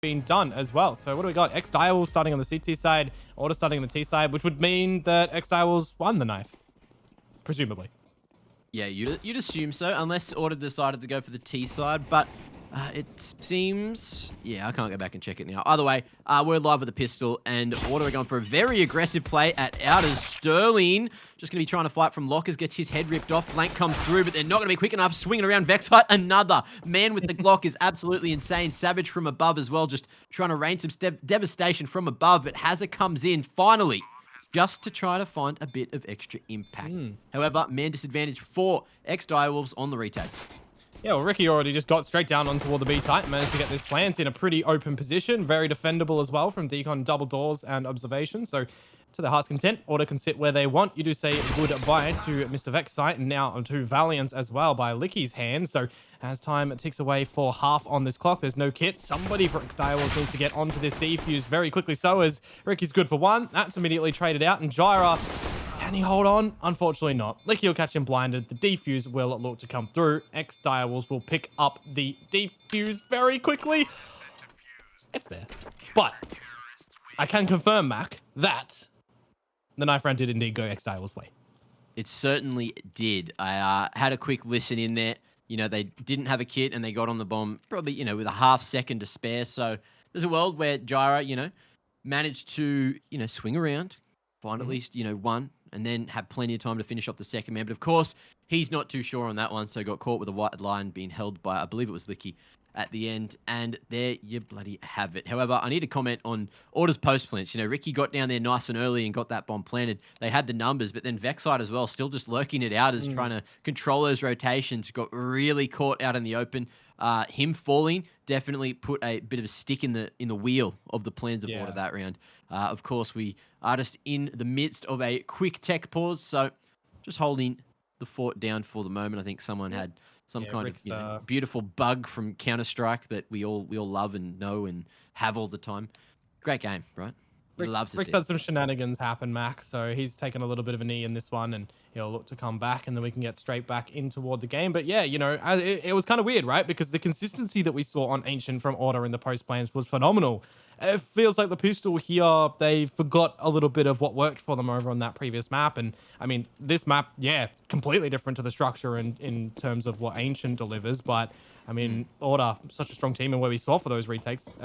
been done as well. So what do we got? Ex-Direwolves starting on the CT side, Order starting on the T side, which would mean that Ex-Direwolves won the knife, presumably. Yeah, you'd assume so, unless Order decided to go for the T side, but it seems... Yeah, I can't go back and check it now. Either way, we're live with the pistol, and Order are going for a very aggressive play at Outers. Sterling just going to be trying to fight from Lockers, gets his head ripped off. Flank comes through, but they're not going to be quick enough. Swinging around Vexite, another man with the Glock is absolutely insane. Savage from above as well, just trying to rain some devastation from above, but Hazard comes in, finally, just to try to find a bit of extra impact. However, man disadvantage for Ex-Direwolves on the retake. Yeah, well, Ricky already just got straight down on toward the B site and managed to get this plant in a pretty open position. Very defendable as well from Decon, double doors and observation. So to their heart's content, Order can sit where they want. You do say goodbye to Mr. Vexite and now to Valiance as well by Licky's hand. So as time ticks away for half on this clock, there's no kit. Somebody for Ex-Direwolves needs to get onto this defuse very quickly. So as Ricky's good for one, that's immediately traded out. And Gyra, can he hold on? Unfortunately not. Licky will catch him blinded. The defuse will look to come through. Ex-Direwolves will pick up the defuse very quickly. It's there. But I can confirm, Mac, that the knife round did indeed go Ex-Direwolves' way. It certainly did. I had a quick listen in there. You know, they didn't have a kit and they got on the bomb probably, you know, with a half second to spare. So there's a world where Gyra, you know, managed to, you know, swing around, find at least, you know, one, and then have plenty of time to finish off the second man. But of course, he's not too sure on that one, so got caught with a white line being held by, I believe it was Licky at the end, and there you bloody have it. However, I need to comment on Order's post plants. You know, Ricky got down there nice and early and got that bomb planted. They had the numbers, but then Vexite as well, still just lurking it out as trying to control those rotations. Got really caught out in the open. Him falling definitely put a bit of a stick in the wheel of the plans of Order that round. Of course, we are just in the midst of a quick tech pause, so just holding the fort down for the moment. I think someone had some kind of beautiful bug from Counter-Strike that we all love and know and have all the time. Great game, right? Rick's had some shenanigans happen, Mac, so he's taken a little bit of a knee in this one, and he'll look to come back, and then we can get straight back in toward the game. But yeah, you know, it was kind of weird, right? Because the consistency that we saw on Ancient from Order in the post plans was phenomenal. It feels like the pistol here, they forgot a little bit of what worked for them over on that previous map. And I mean, this map, yeah, completely different to the structure in terms of what Ancient delivers, but I mean, Order, such a strong team, and where we saw for those retakes,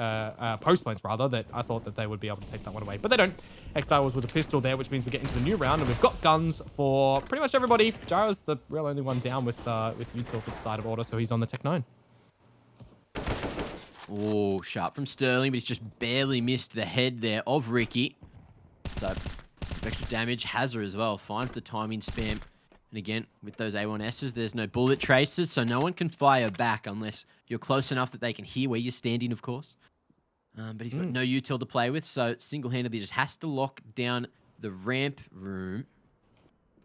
post planes rather, that I thought that they would be able to take that one away. But they don't. Ex-Direwolves with a pistol there, which means we get into the new round, and we've got guns for pretty much everybody. Gyro's the real only one down with Util for the side of Order, so he's on the Tech 9. Oh, sharp from Sterling, but he's just barely missed the head there of Ricky. So, extra damage. Hazard as well finds the timing spam. And again, with those A1Ss, there's no bullet traces, so no one can fire back unless you're close enough that they can hear where you're standing, of course. But he's got no util to play with, so single-handedly just has to lock down the ramp room.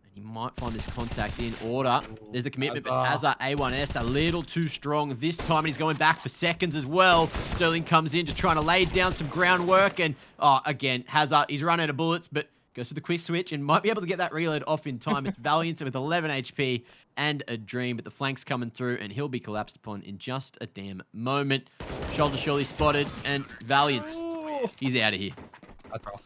And he might find this contact in Order. There's the commitment, but Hazard A1S a little too strong this time, and he's going back for seconds as well. Sterling comes in just trying to lay down some groundwork, and again, Hazard, he's run out of bullets, but goes for the quick switch and might be able to get that reload off in time. It's Valiant with 11 HP and a dream, but the flank's coming through and he'll be collapsed upon in just a damn moment. Shoulder surely spotted, and Valiant, he's out of here. That's rough.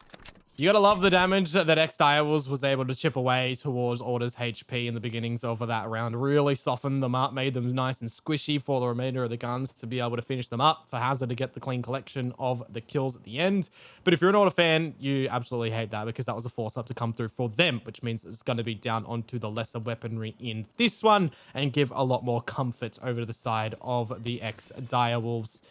You gotta love the damage that Ex-Direwolves was able to chip away towards Order's HP in the beginnings of that round. Really softened them up, made them nice and squishy for the remainder of the guns to be able to finish them up, for Hazard to get the clean collection of the kills at the end. But if you're an Order fan, you absolutely hate that, because that was a force up to come through for them, which means it's going to be down onto the lesser weaponry in this one and give a lot more comfort over to the side of the Ex-Direwolves.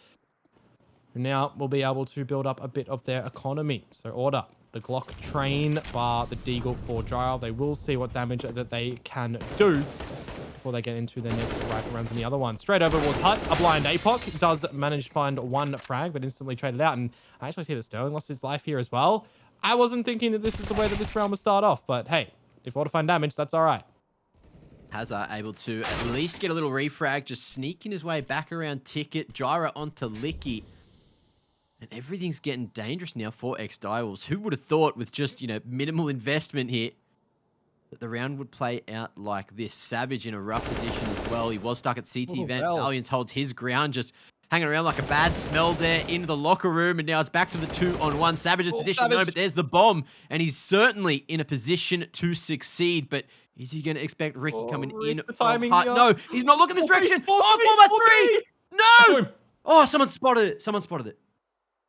Now we'll be able to build up a bit of their economy. So Order, the Glock train bar the Deagle for Gyro. They will see what damage that they can do before they get into their next rifle rounds in the other one. Straight over towards Hut. A blind APOC does manage to find one frag, but instantly traded out. And I actually see that Sterling lost his life here as well. I wasn't thinking that this is the way that this round would start off, but hey, if Order find damage, that's all right. Hazard able to at least get a little refrag, just sneaking his way back around Ticket. Gyro onto Licky. And everything's getting dangerous now for Ex-Direwolves. Who would have thought with just, you know, minimal investment here that the round would play out like this? Savage in a rough position as well. He was stuck at CT vent. Valiant holds his ground, just hanging around like a bad smell there into the locker room, and now it's back to the 2-on-1. Savage's position, no, but there's the bomb, and he's certainly in a position to succeed, but is he going to expect Ricky coming in The from timing hut? here. No, he's not looking this direction. Four, Oh, 4x3! three. No! Oh, someone spotted it. Someone spotted it.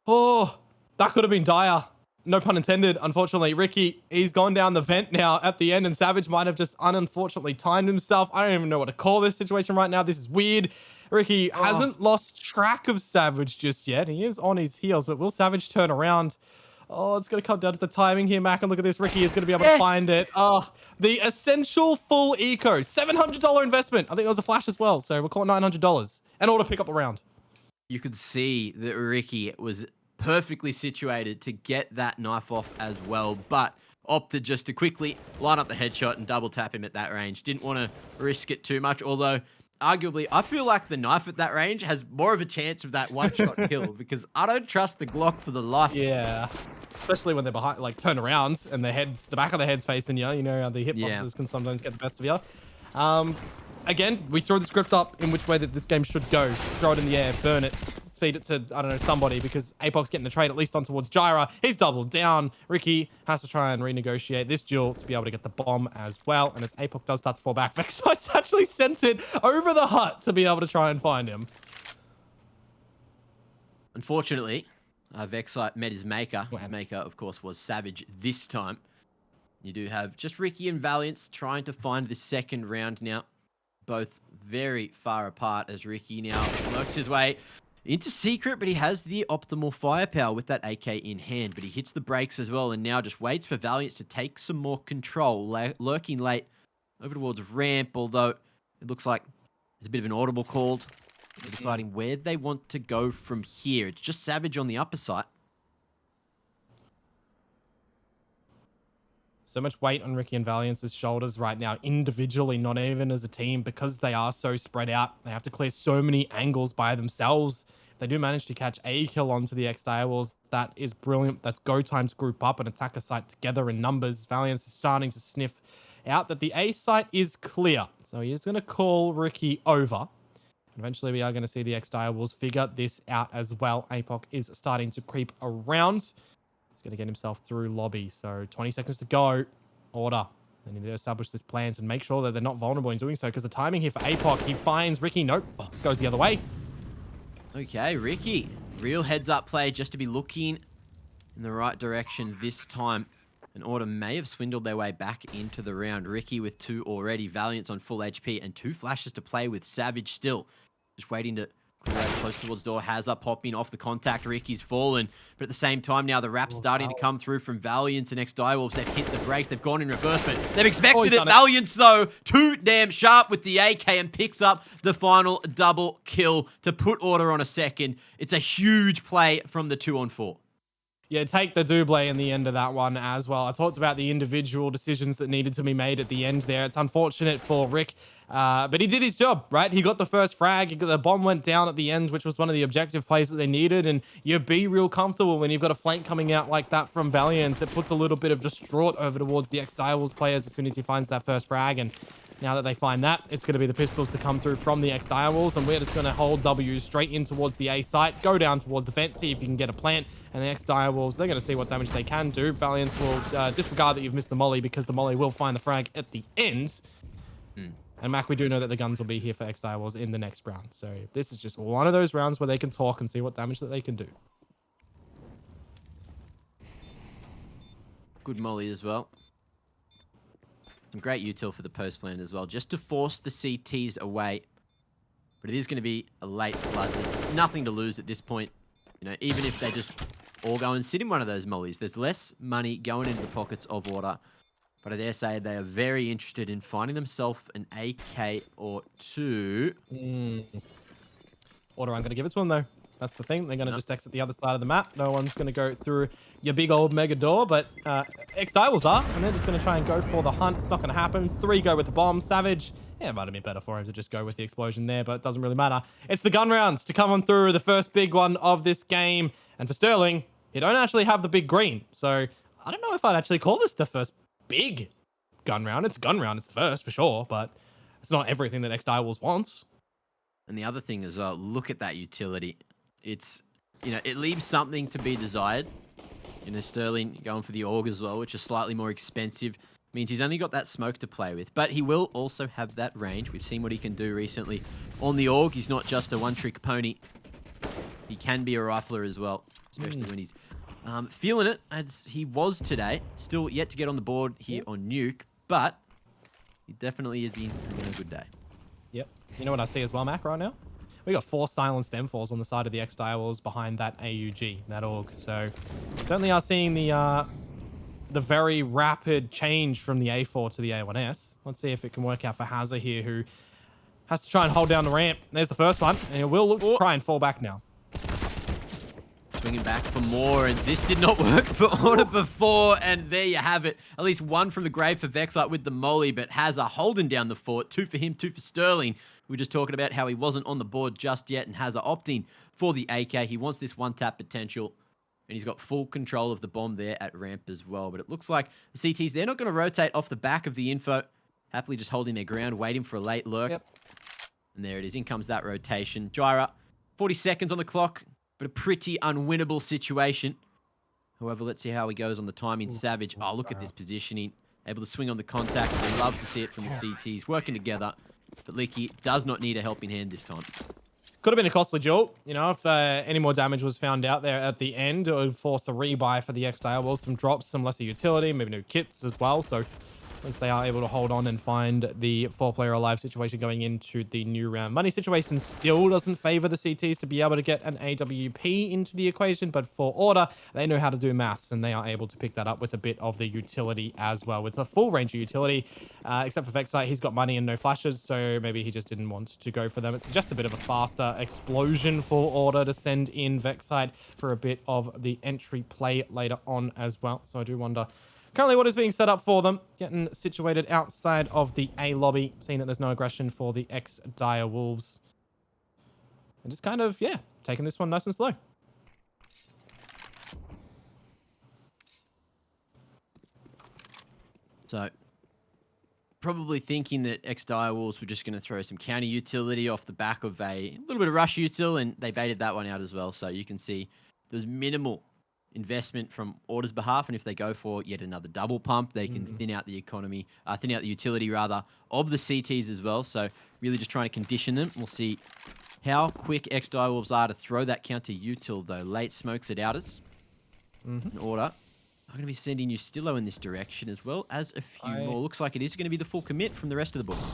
Oh, that could have been dire. No pun intended, unfortunately. Ricky, he's gone down the vent now at the end, and Savage might have just unfortunately timed himself. I don't even know what to call this situation right now. This is weird. Ricky hasn't lost track of Savage just yet. He is on his heels, but will Savage turn around? Oh, it's going to come down to the timing here, Mac. And look at this. Ricky is going to be able to find it. Oh, the essential full eco. $700 investment. I think there was a flash as well. So we'll call it $900 in order to pick up the round. You could see that Ricky was perfectly situated to get that knife off as well, but opted just to quickly line up the headshot and double tap him at that range. Didn't want to risk it too much, although arguably I feel like the knife at that range has more of a chance of that one-shot kill because I don't trust the Glock for the life. Yeah, especially when they're behind, like turn arounds and the back of the head's facing you. You know how the hitboxes can sometimes get the best of you. Again, we throw the script up in which way that this game should go. Throw it in the air, burn it, feed it to, I don't know, somebody, because APOC's getting the trade at least on towards Gyra. He's doubled down. Ricky has to try and renegotiate this duel to be able to get the bomb as well. And as APOC does start to fall back, Vexite's actually sent it over the hut to be able to try and find him. Unfortunately, Vexite met his maker. His maker, of course, was Savage this time. You do have just Ricky and Valiance trying to find the second round now. Both very far apart as Ricky now works his way into secret, but he has the optimal firepower with that AK in hand, but he hits the brakes as well and now just waits for Valiance to take some more control, lurking late over towards ramp, although it looks like there's a bit of an audible called. They're deciding where they want to go from here. It's just Savage on the upper side. So much weight on Ricky and Valiance's shoulders right now, individually, not even as a team, because they are so spread out. They have to clear so many angles by themselves. If they do manage to catch a kill onto the Ex-Direwolves, that is brilliant. That's go time to group up and attack a site together in numbers. Valiance is starting to sniff out that the A site is clear. So he is going to call Ricky over. Eventually, we are going to see the Ex-Direwolves figure this out as well. APOC is starting to creep around. He's going to get himself through lobby. So 20 seconds to go. Order. They need to establish this plans and make sure that they're not vulnerable in doing so, because the timing here for APOC, he finds Ricky. Nope. Goes the other way. Okay, Ricky. Real heads-up play just to be looking in the right direction this time. And Order may have swindled their way back into the round. Ricky with 2 already. Valiance on full HP and 2 flashes to play with. Savage still just waiting to clear out close towards door. Has up, popping off the contact. Ricky's fallen. But at the same time now, the rap's starting to come through from Valiance and Ex-Direwolves. They've hit the brakes. They've gone in reverse, but they've expected it. Valiance, though, too damn sharp with the AK and picks up the final double kill to put Order on a second. It's a huge play from the 2-on-4. Yeah, take the double in the end of that one as well. I talked about the individual decisions that needed to be made at the end there. It's unfortunate for Rick, but he did his job, right? He got the first frag. The bomb went down at the end, which was one of the objective plays that they needed. And you be real comfortable when you've got a flank coming out like that from Valiance. It puts a little bit of distraught over towards the Ex-Direwolves players as soon as he finds that first frag. And now that they find that, it's going to be the pistols to come through from the Ex-Direwolves, and we're just going to hold W straight in towards the A site, go down towards the fence, see if you can get a plant, and the Ex-Direwolves, they're going to see what damage they can do. Valiance will disregard that you've missed the molly, because the molly will find the frag at the end. And Mac, we do know that the guns will be here for Ex-Direwolves in the next round. So this is just one of those rounds where they can talk and see what damage that they can do. Good molly as well. Some great util for the post plan as well, just to force the CTs away. But it is going to be a late flood. There's nothing to lose at this point. You know, even if they just all go and sit in one of those mollies, there's less money going into the pockets of Order. But I dare say they are very interested in finding themselves an AK or 2. Order, I'm going to give it to them, though. That's the thing. They're going to just exit the other side of the map. No one's going to go through your big old mega door, but Ex-Direwolves are, and they're just going to try and go for the hunt. It's not going to happen. 3 go with the bomb. Savage, yeah, it might have been better for him to just go with the explosion there, but it doesn't really matter. It's the gun rounds to come on through, the first big one of this game. And for Sterling, you don't actually have the big green. So I don't know if I'd actually call this the first big gun round. It's a gun round. It's the first for sure, but it's not everything that Ex-Direwolves wants. And the other thing as well, look at that utility. It's, it leaves something to be desired. Sterling going for the AUG as well, which is slightly more expensive. Means he's only got that smoke to play with. But he will also have that range. We've seen what he can do recently on the AUG. He's not just a one-trick pony. He can be a rifler as well, especially when he's feeling it, as he was today. Still yet to get on the board here on Nuke, but he definitely has been having a good day. Yep. You know what I see as well, Mac, right now? We got 4 silenced M4s on the side of the Ex-Direwolves behind that AUG, that AUG. So certainly are seeing the very rapid change from the A4 to the A1S. Let's see if it can work out for Hazza here, who has to try and hold down the ramp. There's the first one, and he will look to try and fall back now. Swinging back for more, and this did not work for Order before, and there you have it. At least one from the grave for Vexite with the molly, but Hazza holding down the fort. 2 for him, 2 for Sterling. We were just talking about how he wasn't on the board just yet, and Hazza opting for the AK. He wants this one-tap potential, and he's got full control of the bomb there at ramp as well. But it looks like the CTs, they're not going to rotate off the back of the info. Happily just holding their ground, waiting for a late lurk. Yep. And there it is. In comes that rotation. Gyra, 40 seconds on the clock, but a pretty unwinnable situation. However, let's see how he goes on the timing. Savage. Oh, look at this positioning. Able to swing on the contact. I love to see it from the CTs working together. But Licky does not need a helping hand this time. Could have been a costly duel. If any more damage was found out there at the end, it would force a rebuy for the Ex-Direwolves. Some drops, some lesser utility, maybe new kits as well. So at least they are able to hold on and find the 4-player alive situation going into the new round. Money situation still doesn't favor the CTs to be able to get an AWP into the equation, but for Order, they know how to do maths, and they are able to pick that up with a bit of the utility as well. With a full range of utility, except for Vexite, he's got money and no flashes, so maybe he just didn't want to go for them. It's just a bit of a faster explosion for Order to send in Vexite for a bit of the entry play later on as well. So I do wonder currently what is being set up for them, getting situated outside of the A lobby, seeing that there's no aggression for the Ex-Direwolves. And just kind of, taking this one nice and slow. So, probably thinking that Ex-Direwolves were just going to throw some counter utility off the back of a little bit of rush util, and they baited that one out as well. So you can see there's minimal investment from Order's behalf, and if they go for yet another double pump, they can thin out the economy, thin out the utility rather of the CTs as well. So really just trying to condition them. We'll see how quick Ex-Direwolves are to throw that counter util though. Late smokes at outers. Order. I'm going to be sending you Stillo in this direction as well as a few more. Looks like it is going to be the full commit from the rest of the boys.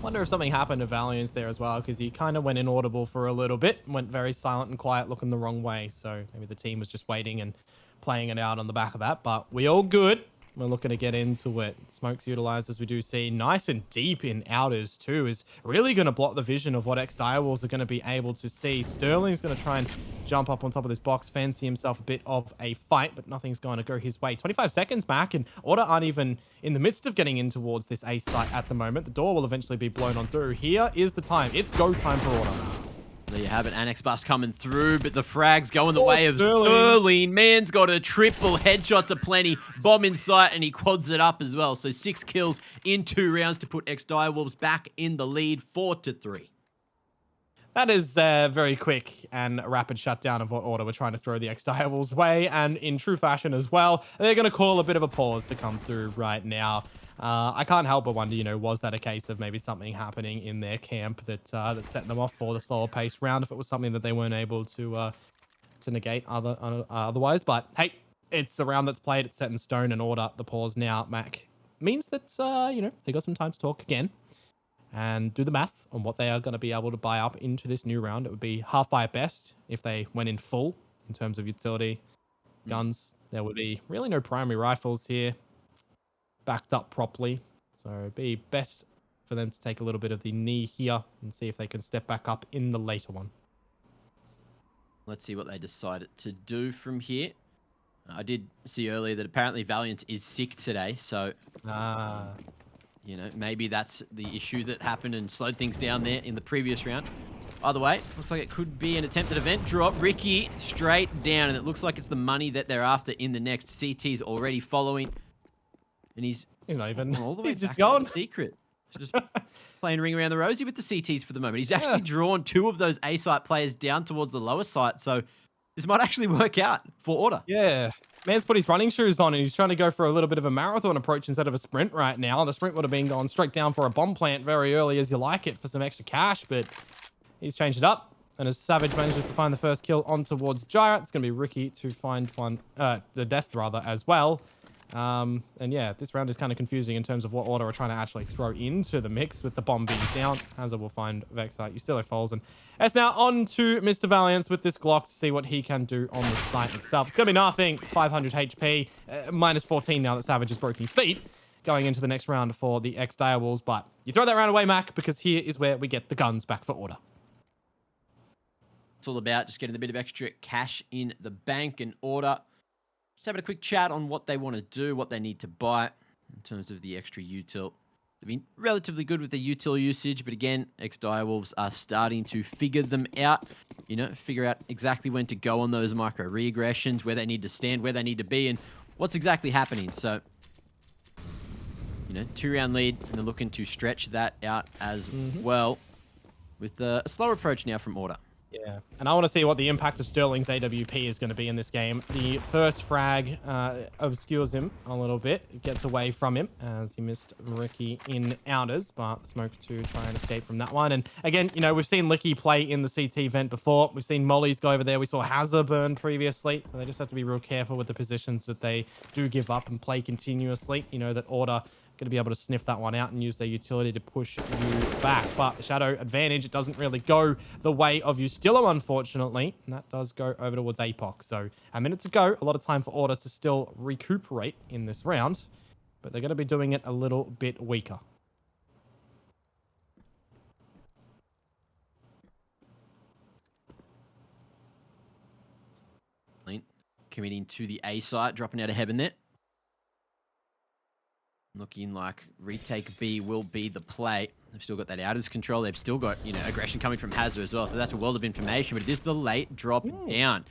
Wonder if something happened to Valiance there as well, because he kind of went inaudible for a little bit, went very silent and quiet, looking the wrong way. So maybe the team was just waiting and playing it out on the back of that. But we all good. We're looking to get into it. Smokes utilized, as we do see, nice and deep in outers too, is really going to block the vision of what Ex-Direwolves are going to be able to see. Sterling's going to try and jump up on top of this box, fancy himself a bit of a fight, but nothing's going to go his way. 25 seconds back, and Order aren't even in the midst of getting in towards this A site at the moment. The door will eventually be blown on through. Here is the time. It's go time for Order. There you have it. Annex bus coming through, but the frag's going the way of Sterling. Man's got a triple headshot to plenty. Bomb in sight, and he quads it up as well. So 6 kills in 2 rounds to put Ex-Direwolves back in the lead, 4-3. That is a very quick and rapid shutdown of what Order were trying to throw the Ex-Direwolves' way, and in true fashion as well. They're going to call a bit of a pause to come through right now. I can't help but wonder, was that a case of maybe something happening in their camp that's setting them off for the slower paced round, if it was something that they weren't able to negate otherwise. But hey, it's a round that's played, it's set in stone, and Order, the pause now, Mac, means that, they got some time to talk again and do the math on what they are going to be able to buy up into this new round. It would be half buy at best if they went in full in terms of utility. Guns, there would be really no primary rifles here backed up properly. So it'd be best for them to take a little bit of the knee here and see if they can step back up in the later one. Let's see what they decided to do from here. I did see earlier that apparently Valiant is sick today, so maybe that's the issue that happened and slowed things down there in the previous round. Either way, looks like it could be an attempted event drop. Ricky straight down, and it looks like it's the money that they're after in the next. CT's already following, and he's not even. All the way he's just back gone. Secret. Just playing ring around the rosy with the CTs for the moment. He's Yeah. actually drawn 2 of those A site players down towards the lower site, so this might actually work out for Order. Yeah. Man's put his running shoes on and he's trying to go for a little bit of a marathon approach instead of a sprint right now. The sprint would have been going straight down for a bomb plant very early as you like it for some extra cash, but he's changed it up. And as Savage manages to find the first kill on towards Gyra, it's going to be Ricky to find the death rather as well. And yeah, this round is kind of confusing in terms of what Order are trying to actually throw into the mix with the bomb being down. Hazard will find Vexite. You still have Falls. And it's now on to Mr. Valiance with this Glock to see what he can do on the site itself. It's going to be nothing. 500 HP, minus 14 now that Savage has broken his feet. Going into the next round for the Ex-Direwolves. But you throw that round away, Mac, because here is where we get the guns back for Order. It's all about just getting a bit of extra cash in the bank and Order. Just having a quick chat on what they want to do, what they need to buy in terms of the extra util. They've been relatively good with the util usage, but again, Ex-Direwolves are starting to figure them out. You know, figure out exactly when to go on those micro reaggressions, where they need to stand, where they need to be, and what's exactly happening. So, you know, 2-round lead, and they're looking to stretch that out as well with a slower approach now from Order. Yeah, and I want to see what the impact of Sterling's AWP is going to be in this game. The first frag obscures him a little bit. It gets away from him as he missed Ricky in outers, but Smoke to try and escape from that one. And again, you know, we've seen Licky play in the CT vent before. We've seen Molly's go over there. We saw Hazard burn previously, so they just have to be real careful with the positions that they do give up and play continuously. You know, that Order going to be able to sniff that one out and use their utility to push you back. But Shadow advantage, it doesn't really go the way of Ustillo, unfortunately. And that does go over towards APOC. So a minute to go. A lot of time for Order to still recuperate in this round. But they're going to be doing it a little bit weaker. Committing to the A site, dropping out of heaven there. Looking like retake B will be the play. They've still got that out of control. They've still got, you know, aggression coming from Hazard as well. So that's a world of information, but it is the late drop down.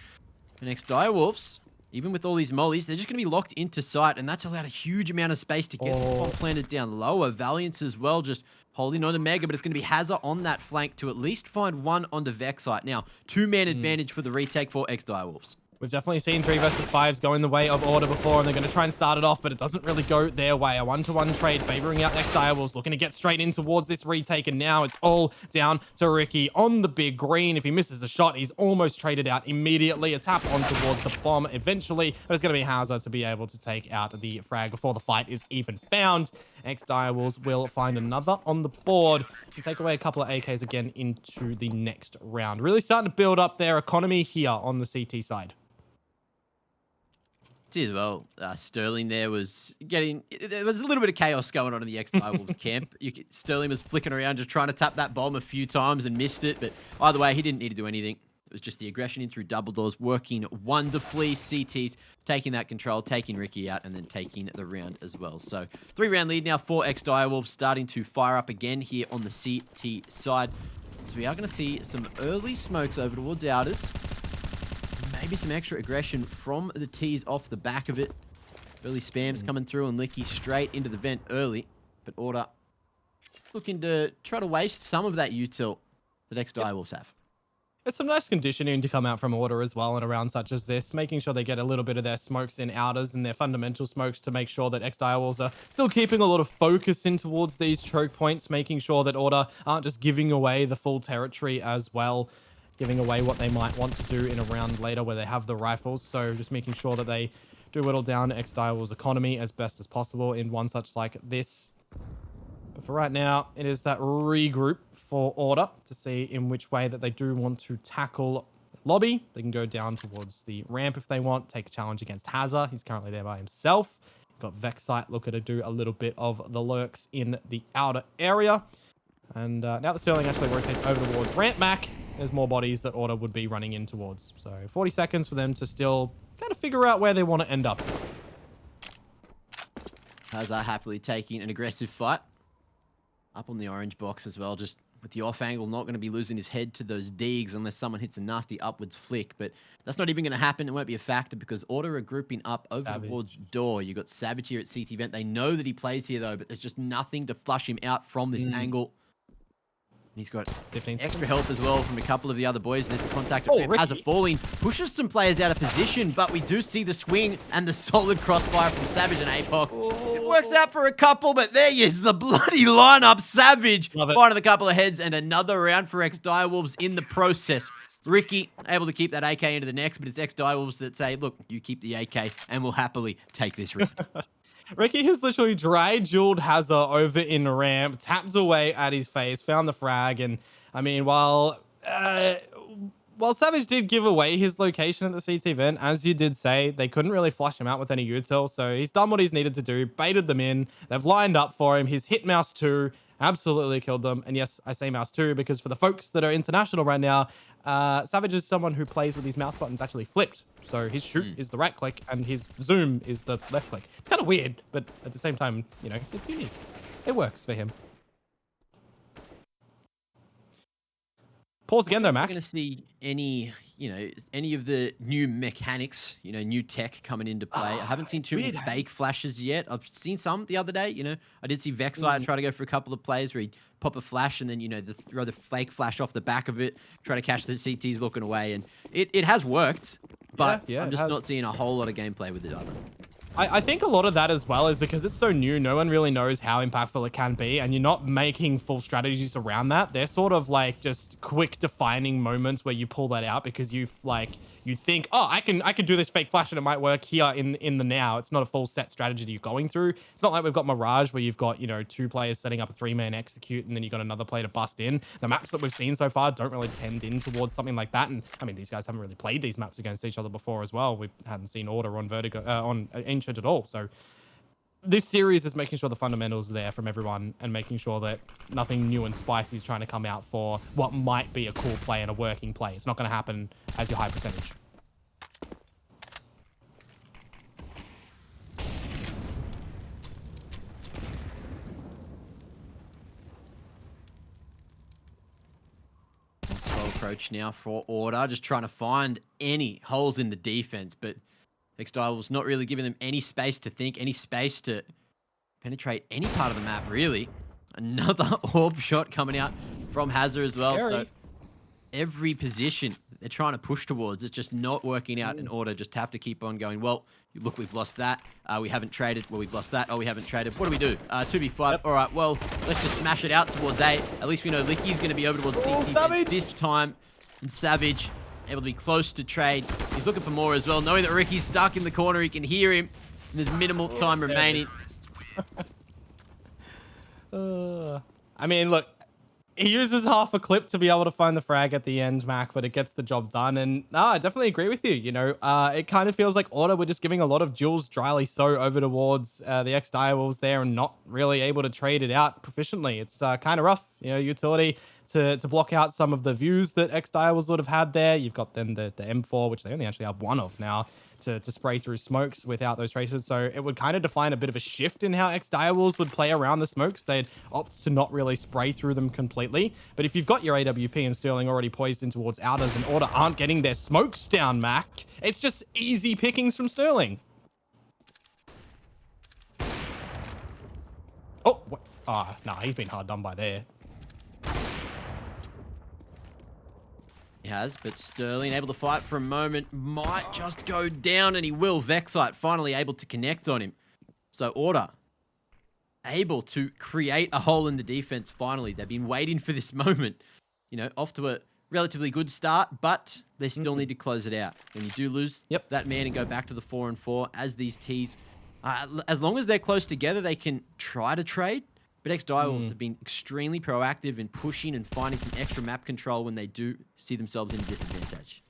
The next Direwolves, even with all these mollies, they're just going to be locked into sight, and that's allowed a huge amount of space to get the bomb planted down lower. Valiance as well, just holding on to Mega, but it's going to be Hazard on that flank to at least find one onto Vexite. Now, 2-man advantage for the retake for Ex-Direwolves. We've definitely seen 3 versus 5s going the way of Order before, and they're going to try and start it off, but it doesn't really go their way. A 1-to-1 trade favoring out Ex-Direwolves, looking to get straight in towards this retake, and now it's all down to Ricky on the big green. If he misses the shot, he's almost traded out immediately. A tap on towards the bomb eventually, but it's going to be Hazard to be able to take out the frag before the fight is even found. Ex-Direwolves will find another on the board and take away a couple of AKs again into the next round. Really starting to build up their economy here on the CT side. As well, Sterling there was getting... There was a little bit of chaos going on in the Ex-Direwolves camp. Sterling was flicking around just trying to tap that bomb a few times and missed it, but either way, he didn't need to do anything. It was just the aggression in through double doors, working wonderfully. CTs taking that control, taking Ricky out, and then taking the round as well. So 3-round lead now for Ex-Direwolves, starting to fire up again here on the CT side. So we are going to see some early smokes over towards outers. Maybe some extra aggression from the T's off the back of it. Early spams coming through and Licky straight into the vent early. But Order looking to try to waste some of that util that Ex-Direwolves have. There's some nice conditioning to come out from Order as well in a round such as this, making sure they get a little bit of their smokes in outers and their fundamental smokes to make sure that Ex-Direwolves are still keeping a lot of focus in towards these choke points, making sure that Order aren't just giving away the full territory as well, giving away what they might want to do in a round later where they have the rifles. So just making sure that they do whittle down Ex-Direwolves' economy as best as possible in one such like this. But for right now, it is that regroup for Order to see in which way that they do want to tackle lobby. They can go down towards the ramp if they want, take a challenge against Hazard. He's currently there by himself. Got Vexite looking to do a little bit of the lurks in the outer area. And now that Sterling actually rotates over towards ramp Mac, there's more bodies that Order would be running in towards. So 40 seconds for them to still kind of figure out where they want to end up. Hazard happily taking an aggressive fight. Up on the orange box as well, just with the off angle, not going to be losing his head to those digs unless someone hits a nasty upwards flick. But that's not even going to happen. It won't be a factor because Order are grouping up over towards Savage. door. You got Savage here at CT Vent. They know that he plays here though, but there's just nothing to flush him out from this Mm, angle. He's got 15 extra seconds. help as well from a couple of the other boys. There's the contact Oh, as a Ricky. falling, pushes some players out of position, but we do see the swing and the solid crossfire from Savage and APOC. It works out for a couple, but there he is, the bloody lineup. Savage Love it. finding a couple of heads and another round for Ex-Direwolves in the process. Ricky able to keep that AK into the next, but it's Ex-Direwolves that say, look, you keep the AK and we'll happily take this round. Ricky has literally dry jeweled Hazard over in ramp, tapped away at his face, found the frag, and I mean, while Savage did give away his location at the CT vent, as you did say, they couldn't really flush him out with any util, so he's done what he's needed to do, baited them in, they've lined up for him, he's hit mouse 2, absolutely killed them, and yes, I say mouse 2 because for the folks that are international right now, Savage is someone who plays with his mouse buttons actually flipped. So his shoot is the right click and his zoom is the left click. It's kind of weird, but at the same time, you know, it's unique. It works for him. Pause again though, We're Mac. going to see any of the new mechanics, new tech coming into play. I haven't seen too many weird, hey? fake flashes yet. I've seen some the other day. I did see Vexite try to go for a couple of plays where he'd pop a flash and then, throw the fake flash off the back of it, try to catch the CTs looking away. And it has worked, but Yeah, I'm it just has. not seeing a whole lot of gameplay with it either. I think a lot of that as well is because it's so new, no one really knows how impactful it can be, and you're not making full strategies around that. They're sort of like just quick defining moments where you pull that out because you think, oh, I can do this fake flash and it might work here in the now. It's not a full set strategy that you're going through. It's not like we've got Mirage where you've got, 2 players setting up a 3-man execute and then you got another player to bust in. The maps that we've seen so far don't really tend in towards something like that. And I mean, these guys haven't really played these maps against each other before as well. We haven't seen Order on Vertigo on Ancient at all. So this series is making sure the fundamentals are there from everyone and making sure that nothing new and spicy is trying to come out for what might be a cool play and a working play. It's not going to happen as your high percentage. Slow approach now for Order, just trying to find any holes in the defense, but Ex-Direwolves not really giving them any space to think, any space to penetrate any part of the map, really. Another orb shot coming out from Hazard as well. So every position they're trying to push towards, it's just not working out in Order. Just have to keep on going. Well, look, we've lost that. We haven't traded. Well, we've lost that. Oh, we haven't traded. What do we do? 2v5. Yep. All right, well, let's just smash it out towards A. At least we know Licky's going to be over towards CT this time. And Savage able to be close to trade. He's looking for more as well, knowing that Ricky's stuck in the corner. He can hear him. And there's minimal time remaining. I mean, look, he uses half a clip to be able to find the frag at the end, Mac, but it gets the job done. And no, I definitely agree with you. It kind of feels like Order we're just giving a lot of Jules dryly so over towards the Ex-Direwolves there and not really able to trade it out proficiently. It's kind of rough, utility to block out some of the views that Ex-Direwolves would have had there. You've got then the M4, which they only actually have one of now, to spray through smokes without those traces. So it would kind of define a bit of a shift in how Ex-Direwolves would play around the smokes. They'd opt to not really spray through them completely. But if you've got your AWP and Sterling already poised in towards outers and Order aren't getting their smokes down, Mac, it's just easy pickings from Sterling. Oh, nah, he's been hard done by there. He has, but Sterling able to fight for a moment, might just go down, and he will. Vexite finally able to connect on him. So Order able to create a hole in the defense finally. They've been waiting for this moment. Off to a relatively good start, but they still need to close it out. When you do lose that man and go back to the 4-4, as these Ts, as long as they're close together, they can try to trade. But Ex-Direwolves have been extremely proactive in pushing and finding some extra map control when they do see themselves in a disadvantage.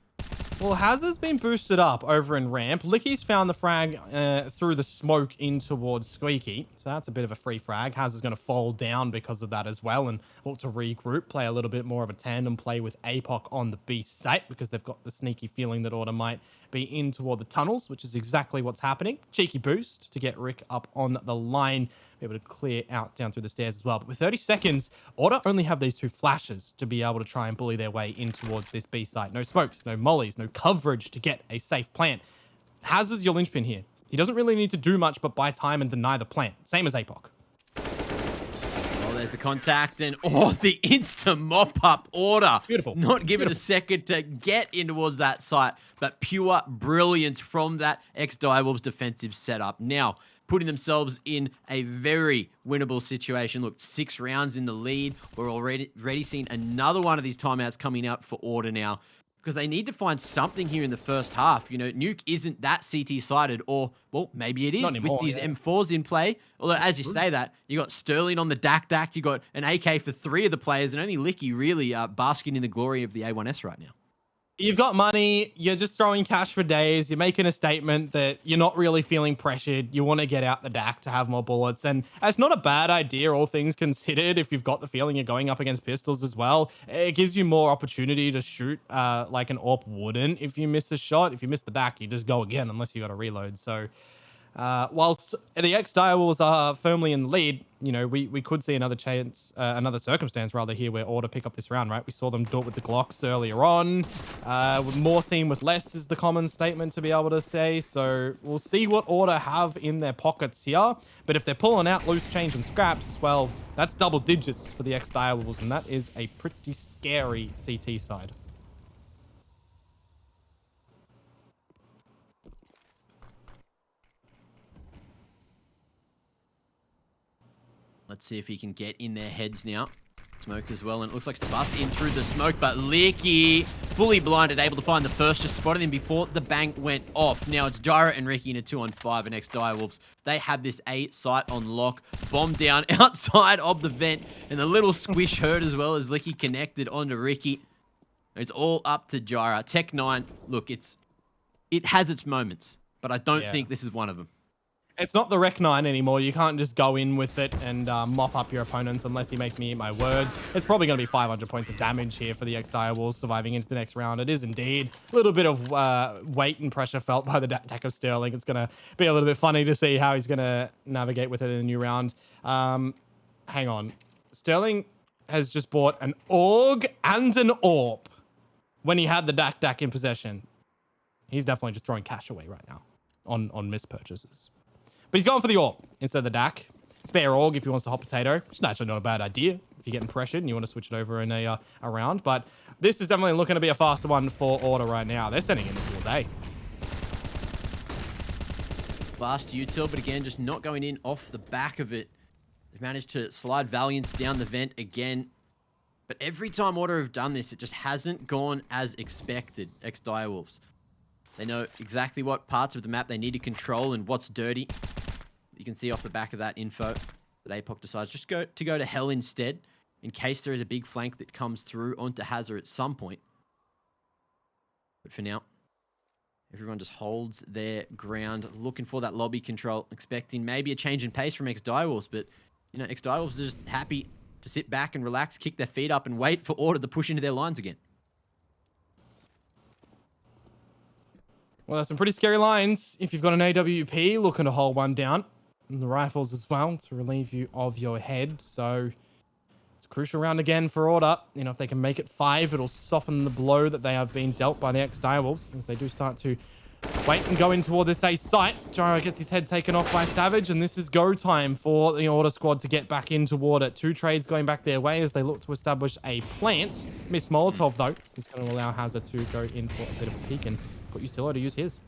Well, Hazard's been boosted up over in ramp. Licky's found the frag through the smoke in towards Squeaky. So that's a bit of a free frag. Hazard's going to fall down because of that as well and look to regroup, play a little bit more of a tandem play with APOC on the B site because they've got the sneaky feeling that Order might be in toward the tunnels, which is exactly what's happening. Cheeky boost to get Rick up on the line, be able to clear out down through the stairs as well. But with 30 seconds, Order only have these 2 flashes to be able to try and bully their way in towards this B site. No smokes, no mollies, no coverage to get a safe plant. Hazard's your linchpin here. He doesn't really need to do much but buy time and deny the plant. Same as APOC. Well, there's the contact and the insta mop-up Order. Beautiful. Not given Beautiful. a second to get in towards that site, but pure brilliance from that Ex-Direwolves defensive setup. Now, putting themselves in a very winnable situation. Look, 6 rounds in the lead. We're already seeing another one of these timeouts coming out for Order now, because they need to find something here in the first half. You know, Nuke isn't that CT-sided, or, well, maybe it is anymore, with these yeah. M4s in play. Although, as you say that, you got Sterling on the Dak, you got an AK for 3 of the players, and only Licky really basking in the glory of the A1S right now. You've got money, you're just throwing cash for days, you're making a statement that you're not really feeling pressured, you want to get out the DAC to have more bullets, and it's not a bad idea, all things considered, if you've got the feeling you're going up against pistols as well. It gives you more opportunity to shoot like an AWP wouldn't if you miss a shot. If you miss the DAC, you just go again unless you got a reload. So whilst the Ex-Direwolves are firmly in the lead, you know, we could see another chance, another circumstance rather here where Order pick up this round, right? We saw them do it with the Glocks earlier on. More seen with less is the common statement to be able to say. So we'll see what Order have in their pockets here. But if they're pulling out loose change and scraps, well, that's double digits for the Ex-Direwolves, and that is a pretty scary CT side. Let's see if he can get in their heads now. Smoke as well, and it looks like it's bust in through the smoke, but Licky, fully blinded, able to find the first, just spotted him before the bang went off. Now it's Gyra and Ricky in a 2-on-5, and Ex-Direwolves. They have this A site on lock. Bomb down outside of the vent, and the little squish hurt as well as Licky connected onto Ricky. It's all up to Gyra. Tech 9, look, it has its moments, but I don't think this is one of them. It's not the Rec 9 anymore. You can't just go in with it and mop up your opponents unless he makes me eat my words. It's probably going to be 500 points of damage here for the Ex-Direwolves surviving into the next round. It is indeed a little bit of weight and pressure felt by the deck of Sterling. It's going to be a little bit funny to see how he's going to navigate with it in the new round. Hang on. Sterling has just bought an AUG and an AWP when he had the Dak in possession. He's definitely just throwing cash away right now on mispurchases. But he's going for the AWP instead of the DAC. Spare AUG if he wants to hot potato. It's actually not a bad idea if you're getting pressured and you want to switch it over in a round. But this is definitely looking to be a faster one for Order right now. They're sending in this all day. Fast util, but again, just not going in off the back of it. They've managed to slide Valiance down the vent again. But every time Order have done this, it just hasn't gone as expected. Ex-Direwolves. They know exactly what parts of the map they need to control and what's dirty. You can see off the back of that info that APOC decides just to go to hell instead, in case there is a big flank that comes through onto Hazard at some point. But for now, everyone just holds their ground, looking for that lobby control, expecting maybe a change in pace from Ex-Direwolves. But, you know, Ex-Direwolves are just happy to sit back and relax, kick their feet up, and wait for Order to push into their lines again. Well, there's some pretty scary lines if you've got an AWP looking to hold one down. And the rifles as well to relieve you of your head. So it's a crucial round again for Order. You know, if they can make it 5, it'll soften the blow that they have been dealt by the Ex-Direwolves as they do start to wait and go in toward this A site. Gyro gets his head taken off by Savage, and this is go time for the Order squad to get back in toward it. 2 trades going back their way as they look to establish a plant. Miss Molotov, though, is going to allow Hazard to go in for a bit of a peek and put Ustillo to use his.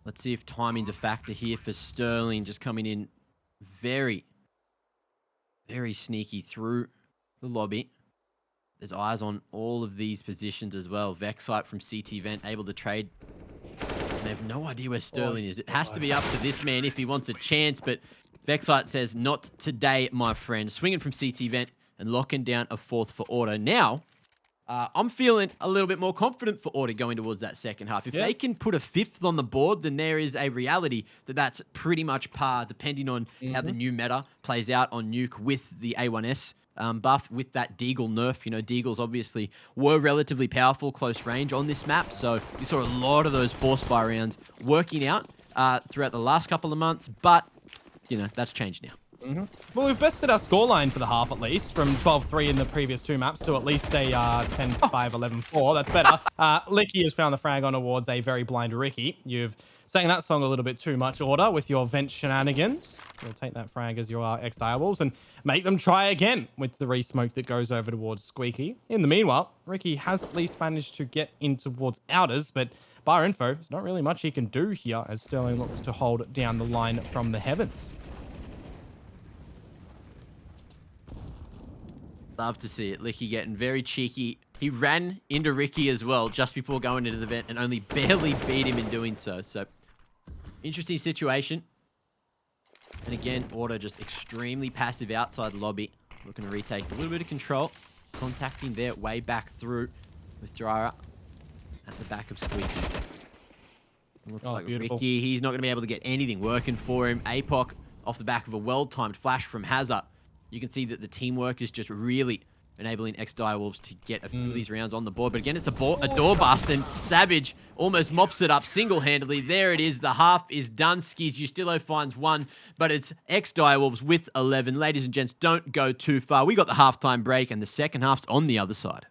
Let's see if timing's a factor here for Sterling, just coming in very, very sneaky through the lobby. There's eyes on all of these positions as well. Vexite from CT Vent able to trade. They have no idea where Sterling is. It has to be up to this man if he wants a chance, but Vexite says, not today, my friend. Swinging from CT Vent and locking down a 4th for Order. Now, I'm feeling a little bit more confident for Order going towards that second half. If they can put a 5th on the board, then there is a reality that that's pretty much par, depending on how the new meta plays out on Nuke with the A1S buff with that Deagle nerf. You know, Deagles obviously were relatively powerful close range on this map, so you saw a lot of those force fire rounds working out throughout the last couple of months, but, you know, that's changed now. Well, we've bested our scoreline for the half at least, from 12-3 in the previous 2 maps to at least a 10-5, 11-4. That's better. Licky has found the frag on towards a very blind Ricky. You've sang that song a little bit too much, Order, with your vent shenanigans. You'll take that frag as your Ex-Direwolves and make them try again with the re-smoke that goes over towards Squeaky. In the meanwhile, Ricky has at least managed to get in towards Outers, but bar info, there's not really much he can do here as Sterling looks to hold down the line from the heavens. Love to see it. Licky getting very cheeky. He ran into Ricky as well just before going into the vent and only barely beat him in doing so. So, interesting situation. And again, Auto just extremely passive outside lobby. Looking to retake a little bit of control. Contacting their way back through with Dryra at the back of Squeaky. Looks like beautiful. Ricky, he's not going to be able to get anything working for him. APOC off the back of a well-timed flash from Hazard. You can see that the teamwork is just really enabling Ex-Direwolves to get a few of these rounds on the board. But again, it's a door bust, and Savage almost mops it up single-handedly. There it is. The half is done. Skis Ustilo finds 1, but it's Ex-Direwolves with 11. Ladies and gents, don't go too far. We got the halftime break, and the second half's on the other side.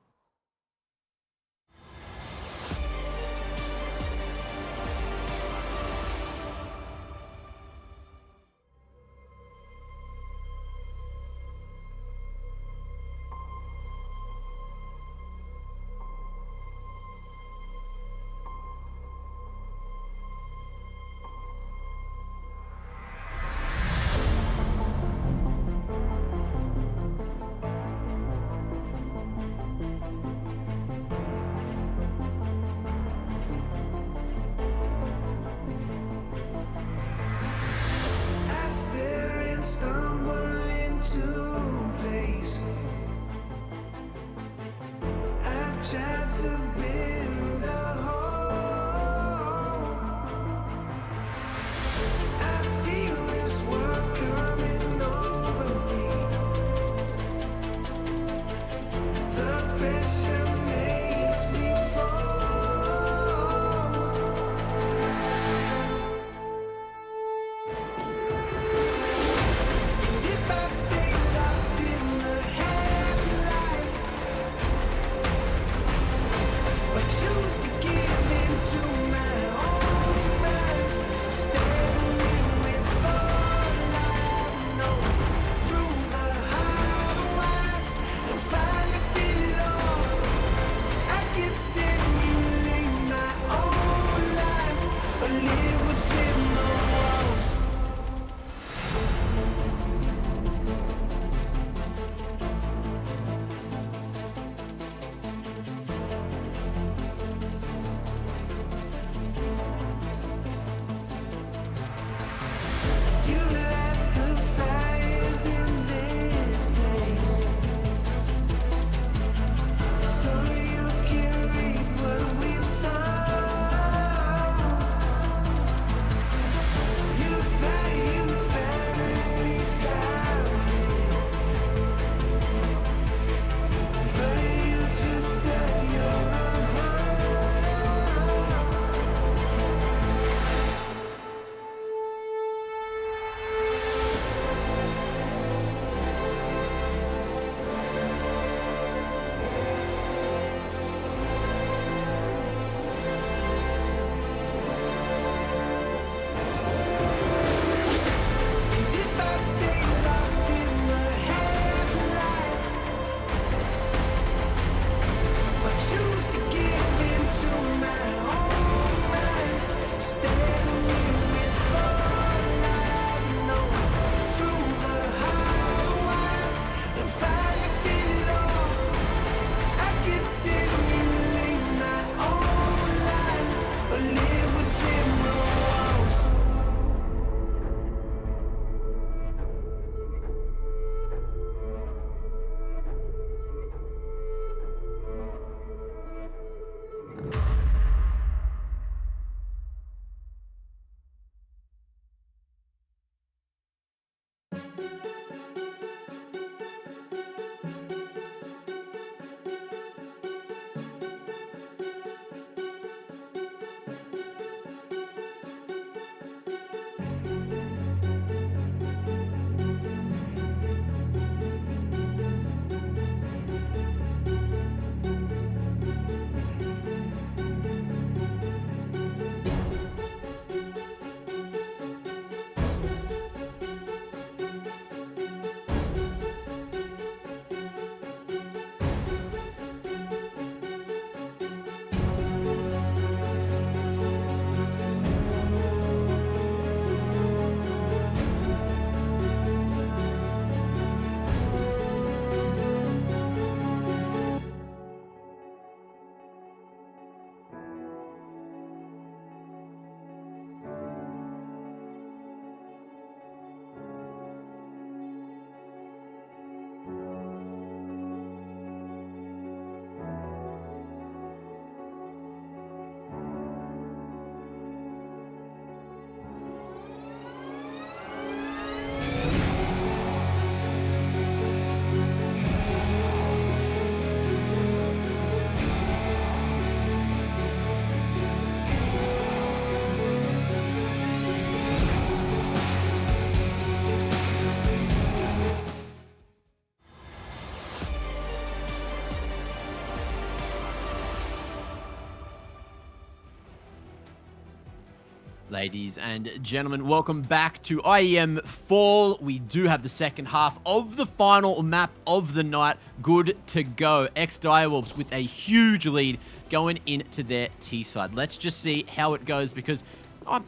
Ladies and gentlemen, welcome back to IEM Fall. We do have the second half of the final map of the night. Good to go. Ex-Direwolves with a huge lead going into their T side. Let's just see how it goes because I'm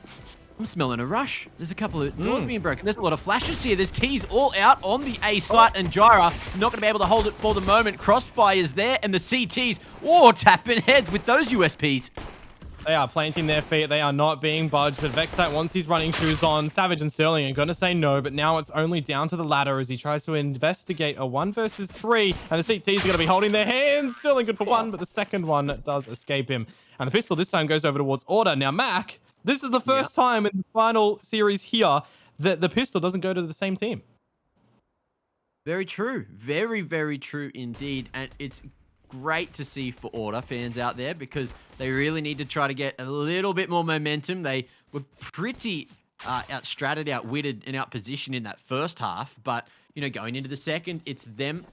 smelling a rush. There's a couple of doors being broken. There's a lot of flashes here. There's T's all out on the A site, and Jyra not going to be able to hold it for the moment. Crossfire is there, and the CTs, tapping heads with those USPs. They are planting their feet. They are not being budged. But Vexite, once his running shoes on, Savage and Sterling are going to say no. But now it's only down to the ladder as he tries to investigate a 1 versus 3. And the CTs are going to be holding their hands. Sterling good for one, but the second one does escape him. And the pistol this time goes over towards Order. Now, Mac, this is the first time in the final series here that the pistol doesn't go to the same team. Very true. Very, very true indeed. And it's great to see for Order fans out there because they really need to try to get a little bit more momentum. They were pretty outstratted, outwitted, and outpositioned in that first half. But, going into the second, it's them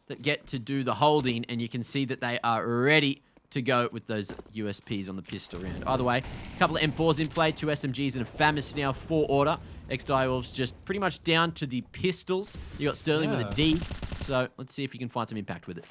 that get to do the holding, and you can see that they are ready to go with those USPs on the pistol round. Either way, a couple of M4s in play, 2 SMGs and a FAMAS now for Order. Ex-Direwolves just pretty much down to the pistols. You got Sterling with a D, so let's see if he can find some impact with it.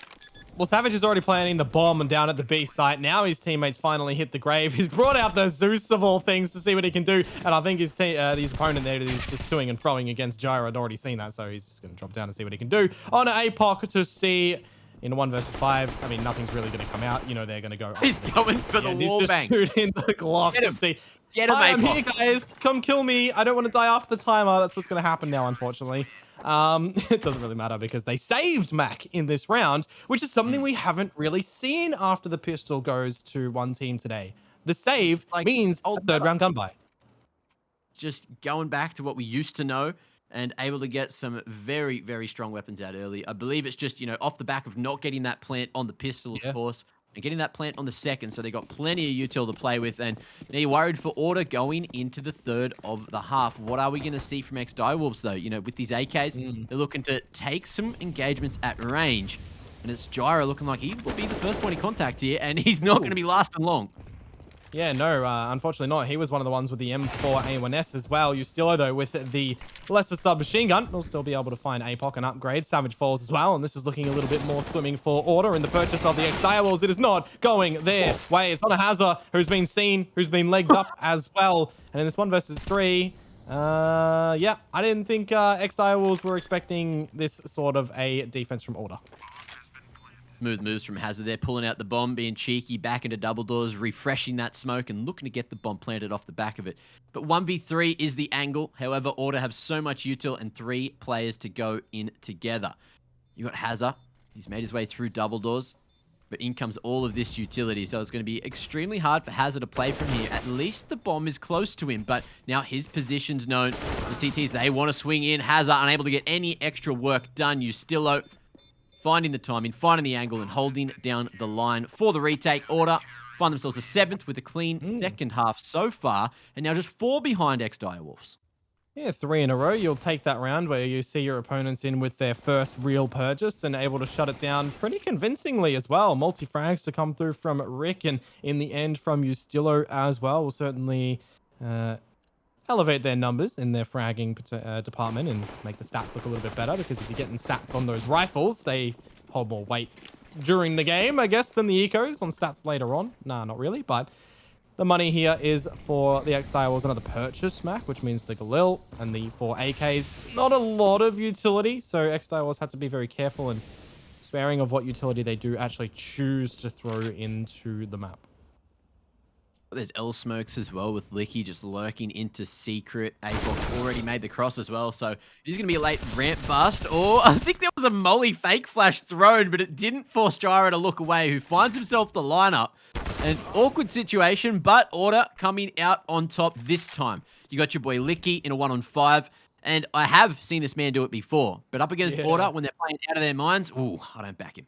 Well, Savage is already planting the bomb down at the B site. Now his teammates finally hit the grave. He's brought out the Zeus of all things to see what he can do. And I think his opponent there is just toing and throwing against Jyra. I'd already seen that, so he's just going to drop down and see what he can do. On APOC to see in a 1 versus 5. I mean, nothing's really going to come out. They're going to go. He's going for the wall bang. He's just shooting the Glock to see. Get him, I'm here, guys. Come kill me. I don't want to die after the timer. That's what's going to happen now, unfortunately. It doesn't really matter because they saved Mac in this round, which is something we haven't really seen after the pistol goes to one team today. The save means a third round gun buy. Just going back to what we used to know and able to get some very, very strong weapons out early. I believe it's just, off the back of not getting that plant on the pistol, of course, and getting that plant on the second, so they got plenty of util to play with. And now you're worried for Order going into the third of the half. What are we going to see from Ex-Direwolves, though? With these AKs, they're looking to take some engagements at range. And it's Jyra looking like he will be the first point of contact here, and he's not going to be lasting long. Yeah, no, unfortunately not. He was one of the ones with the M4 A1S as well. Ustilo, though, with the lesser submachine gun, will still be able to find APOC and upgrade. Savage falls as well, and this is looking a little bit more swimming for Order in the purchase of the Ex-Direwolves. It is not going their way. It's on a Hazard who's been seen, who's been legged up as well. And in this 1 versus 3, I didn't think Ex-Direwolves were expecting this sort of a defense from Order. Smooth moves from Hazard there, pulling out the bomb, being cheeky, back into double doors, refreshing that smoke, and looking to get the bomb planted off the back of it. But 1v3 is the angle. However, Order have so much util and 3 players to go in together. You got Hazard. He's made his way through double doors, but in comes all of this utility. So it's going to be extremely hard for Hazard to play from here. At least the bomb is close to him, but now his position's known. The CTs, they want to swing in. Hazard unable to get any extra work done. Ustilo finding the timing, finding the angle, and holding down the line for the retake. Order find themselves a 7th with a clean second half so far, and now just 4 behind Ex-Direwolves. Yeah, 3 in a row. You'll take that round where you see your opponents in with their first real purchase and able to shut it down pretty convincingly as well. Multi-frags to come through from Rick, and in the end from Ustilo as well will certainly elevate their numbers in their fragging department and make the stats look a little bit better, because if you're getting stats on those rifles, they hold more weight during the game, I guess, than the ecos on stats later on. Nah, not really, but the money here is for the Ex-Direwolves another purchase, Mac, which means the Galil and the 4 AKs. Not a lot of utility, so Ex-Direwolves have to be very careful and sparing of what utility they do actually choose to throw into the map. There's L smokes as well, with Licky just lurking into secret. APOC already made the cross as well, so he's going to be a late ramp bust. Or I think there was a molly fake flash thrown, but it didn't force Jyra to look away, who finds himself the lineup. An awkward situation, but Order coming out on top this time. You got your boy Licky in a 1-on-5, and I have seen this man do it before, but up against Order when they're playing out of their minds, ooh, I don't back him.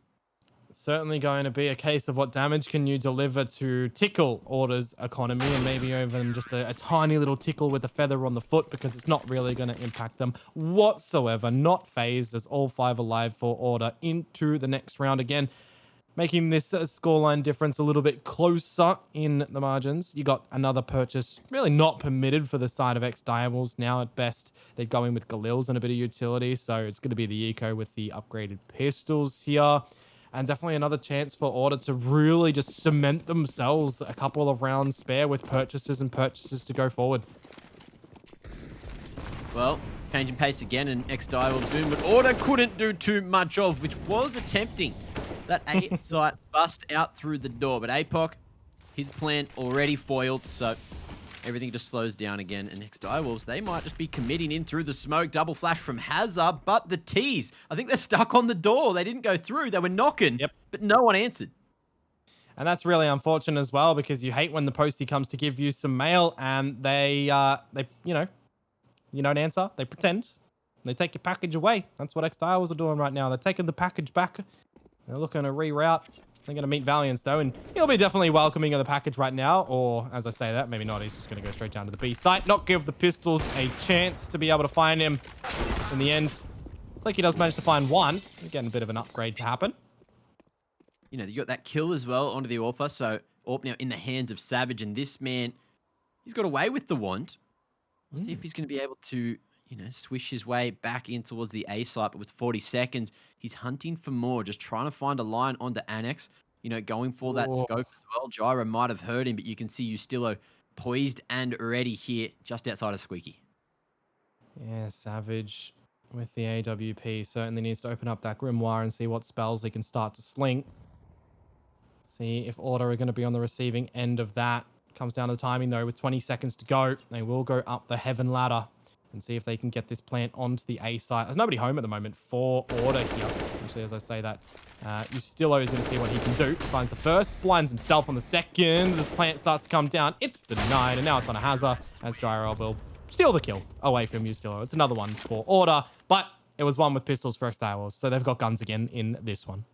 Certainly going to be a case of what damage can you deliver to tickle Order's economy, and maybe even just a tiny little tickle with a feather on the foot, because it's not really going to impact them whatsoever. Not phased, as all 5 alive for Order into the next round again. making this scoreline difference a little bit closer in the margins. You got another purchase really not permitted for the side of Ex-Direwolves. Now at best, they're going with Galils and a bit of utility, so it's going to be the eco with the upgraded pistols here. And definitely another chance for Order to really just cement themselves a couple of rounds spare with purchases and purchases to go forward. Well, changing pace again, and Ex-Direwolves doing what Order couldn't do too much of, which was attempting that A site bust out through the door. But APOC, his plan already foiled, so everything just slows down again. And Ex-Direwolves, they might just be committing in through the smoke. Double flash from Hazard, but the T's, I think they're stuck on the door. They didn't go through. They were knocking, but no one answered. And that's really unfortunate as well, because you hate when the postie comes to give you some mail and they you don't answer. They pretend. They take your package away. That's what Ex-Direwolves are doing right now. They're taking the package back. They're looking to reroute. They're going to meet Valiance, though, and he'll be definitely welcoming of the package right now. Or, as I say that, maybe not. He's just going to go straight down to the B site. Not give the pistols a chance to be able to find him. In the end, I think he does manage to find one. Getting a bit of an upgrade to happen. You know, you got that kill as well onto the AWPer. So, AWP now in the hands of Savage, and this man, he's got away with the wand. We'll see if he's going to be able to, you know, swish his way back in towards the A site. But with 40 seconds, he's hunting for more, just trying to find a line onto Annex, you know, going for that scope as well. Gyro might have heard him, but you can see Ustillo poised and ready here just outside of Squeaky. Yeah, Savage with the AWP certainly needs to open up that Grimoire and see what spells he can start to sling. See if Order are going to be on the receiving end of that. Comes down to the timing, though. With 20 seconds to go, they will go up the Heaven Ladder and see if they can get this plant onto the A site. There's nobody home at the moment for Order here. Actually, as I say that, Ustillo is going to see what he can do. Finds the first, blinds himself on the second. This plant starts to come down. It's denied, and now it's on a Hazard as Gyro will steal the kill away from Ustillo. It's another one for Order, but it was one with pistols for Ex-Direwolves, so they've got guns again in this one.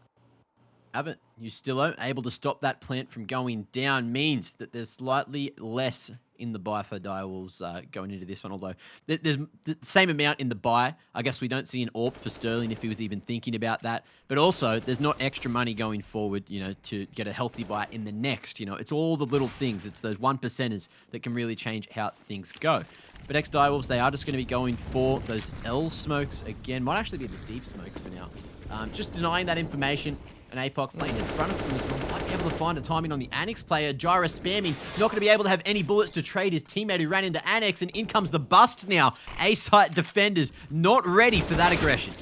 Haven't. Ustillo able to stop that plant from going down means that there's slightly less in the buy for Direwolves going into this one, although there's the same amount in the buy. I guess we don't see an AWP for Sterling if he was even thinking about that, but also there's not extra money going forward, you know, to get a healthy buy in the next. You know, it's all the little things. It's those 1%ers that can really change how things go. But Ex-Direwolves, they are just going to be going for those L smokes again. Might actually be the deep smokes for now. Just denying that information. An APOC playing in front of him as well. Might be able to find a timing on the Annex player. Gyro spamming. Not going to be able to have any bullets to trade his teammate who ran into Annex. And in comes the bust now. A-site defenders not ready for that aggression.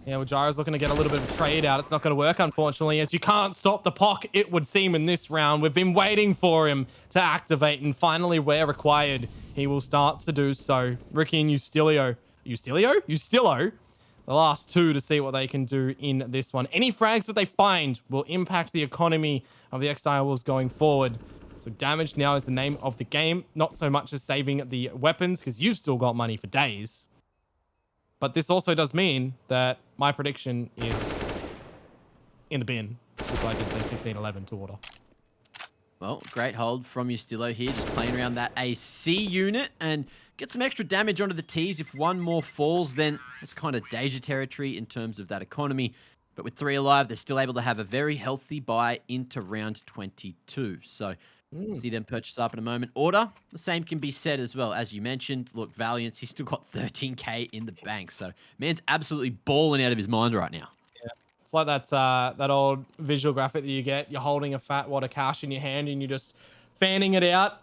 Yeah, well, Gyro's looking to get a little bit of a trade out. It's not going to work, unfortunately, as you can't stop the POC, it would seem, in this round. We've been waiting for him to activate, and finally, where required, he will start to do so. Ricky and Ustillo. Ustillo? The last two to see what they can do in this one. Any frags that they find will impact the economy of the Ex-Direwolves going forward. So damage now is the name of the game. Not so much as saving the weapons, because you've still got money for days. But this also does mean that my prediction is in the bin. Just like it says 16-11 to Order. Well, great hold from Ustillo here, just playing around that AC unit and get some extra damage onto the T's. If one more falls, then it's kind of danger territory in terms of that economy. But with 3 alive, they're still able to have a very healthy buy into round 22. So we'll see them purchase up in a moment. Order, the same can be said as well. As you mentioned, look, Valiance, he's still got 13k in the bank. So man's absolutely balling out of his mind right now. It's like that old visual graphic that you get. You're holding a fat wad of cash in your hand and you're just fanning it out,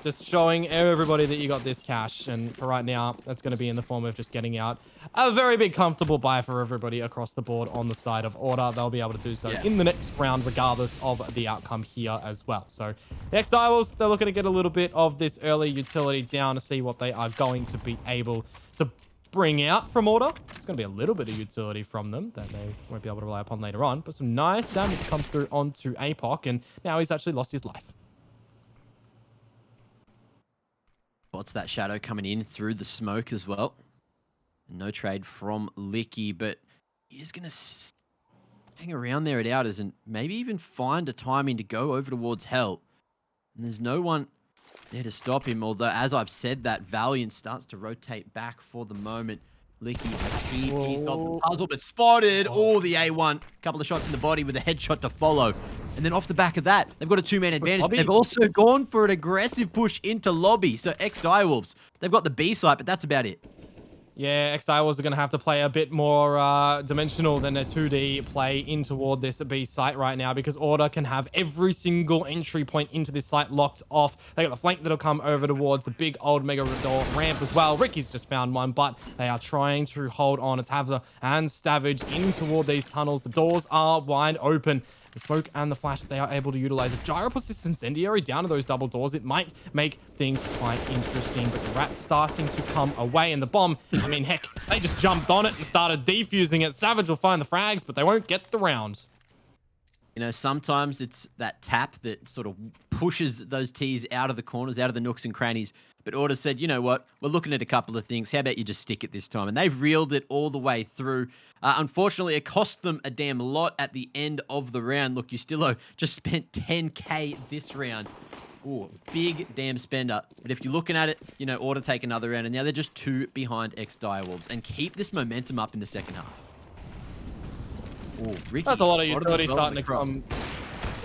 just showing everybody that you got this cash. And for right now, that's going to be in the form of just getting out a very big comfortable buy for everybody across the board on the side of Order. They'll be able to do so in the next round, regardless of the outcome here as well. So the Ex-Direwolves, they're looking to get a little bit of this early utility down to see what they are going to be able to bring out from Order. It's going to be a little bit of utility from them that they won't be able to rely upon later on, but some nice damage comes through onto APOC, and now he's actually lost his life. What's that shadow coming in through the smoke as well? No trade from Licky, but he's going to hang around there at Outers and maybe even find a timing to go over towards Hell. And there's no one there to stop him, although as I've said that, Valiant starts to rotate back for the moment. Licky has he solved the Whoa. puzzle, but spotted. Oh. Oh, the A1. Couple of shots in the body with a headshot to follow. And then off the back of that, they've got a two-man advantage. Lobby. They've also gone for an aggressive push into lobby. So Ex-Direwolves, they've got the B site, but that's about it. Yeah, Ex-Direwolves are going to have to play a bit more dimensional than a 2D play in toward this B site right now, because Order can have every single entry point into this site locked off. They got the flank that'll come over towards the big old Mega door ramp as well. Ricky's just found one, but they are trying to hold on. It's Havza and Stavage in toward these tunnels. The doors are wide open. The smoke and the flash that they are able to utilize. If Gyro puts this incendiary down to those double doors, it might make things quite interesting. But the rat's starting to come away. And the bomb, I mean, heck, they just jumped on it and started defusing it. Savage will find the frags, but they won't get the round. You know, sometimes it's that tap that sort of pushes those T's out of the corners, out of the nooks and crannies. But Order said, you know what, we're looking at a couple of things. How about you just stick it this time? And they've reeled it all the way through. Unfortunately, it cost them a damn lot at the end of the round. Look, Ustillo just spent 10K this round. Ooh, big damn spender. But if you're looking at it, you know, Order take another round. And now they're just 2 behind Ex-Direwolves. And keep this momentum up in the second half. Ooh, Ricky. That's a lot of utility starting to come.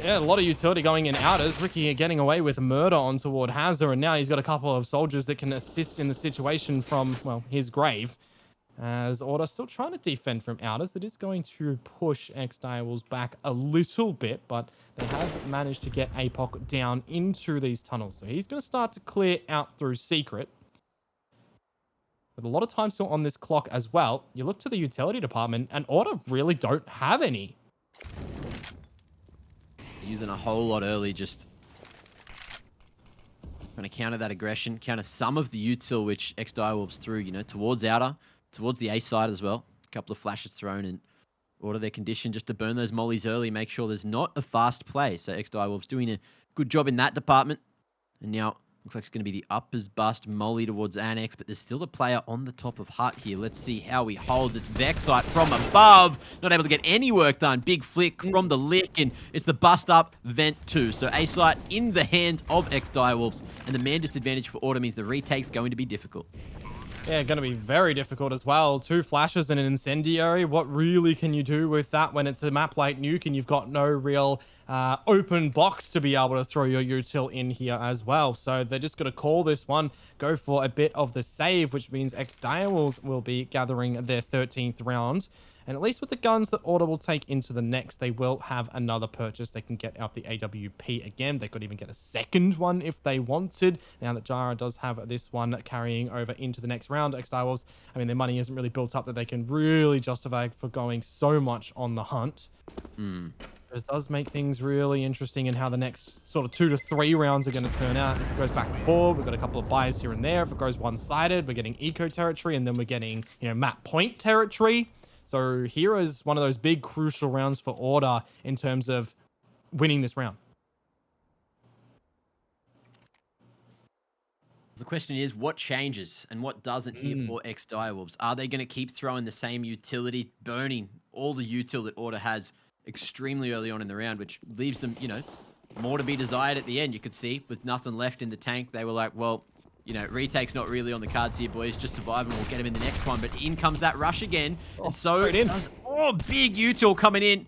Yeah, a lot of utility going in outers. Ricky getting away with murder on toward Hazard, and now he's got a couple of soldiers that can assist in the situation from, well, his grave. As Order still trying to defend from outers. It is going to push Ex-Direwolves back a little bit, but they have managed to get APOC down into these tunnels. So he's going to start to clear out through secret. With a lot of time still on this clock as well. You look to the utility department, and Order really don't have any. Using a whole lot early, just trying to counter that aggression, counter some of the util which Ex-Direwolves threw, you know, towards outer, towards the A side as well. A couple of flashes thrown, and Order their condition just to burn those mollies early, make sure there's not a fast play. So Ex-Direwolves doing a good job in that department. And now looks like it's going to be the uppers bust molly towards Annex, but there's still a player on the top of Hut here. Let's see how he holds. It's Vexite from above. Not able to get any work done. Big flick from the lick, and it's the bust up vent too. So A-site in the hands of Ex-Direwolves, and the man disadvantage for Order means the retake's going to be difficult. Yeah, going to be very difficult as well. 2 flashes and an incendiary. What really can you do with that when it's a map like Nuke and you've got no real open box to be able to throw your util in here as well? So they're just going to call this one, go for a bit of the save, which means Ex-Direwolves will be gathering their 13th round. And at least with the guns that Order will take into the next, they will have another purchase. They can get out the AWP again. They could even get a second one if they wanted. Now that Jara does have this one carrying over into the next round, Ex-Direwolves, I mean, their money isn't really built up that they can really justify for going so much on the hunt. This does make things really interesting in how the next sort of 2 to 3 rounds are going to turn out. If it goes back and forth, we've got a couple of buys here and there. If it goes one-sided, we're getting eco territory, and then we're getting, you know, map point territory. So here is one of those big crucial rounds for Order in terms of winning this round. The question is, what changes and what doesn't here for Ex-Direwolves? Are they going to keep throwing the same utility, burning all the util that Order has extremely early on in the round, which leaves them, you know, more to be desired at the end? You could see with nothing left in the tank, they were like, well, you know, retake's not really on the cards here, boys. Just survive and we'll get him in the next one. But in comes that rush again. And so big util coming in.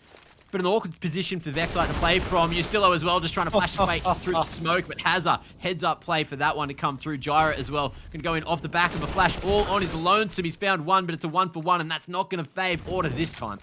But an awkward position for Vexite to play from. Ustillo as well, just trying to flash his way through the smoke. But Hazza, heads up play for that one to come through. Gyra as well, going to go in off the back of a flash, all on his lonesome. He's found one, but it's a 1-for-1, and that's not going to fave Order this time.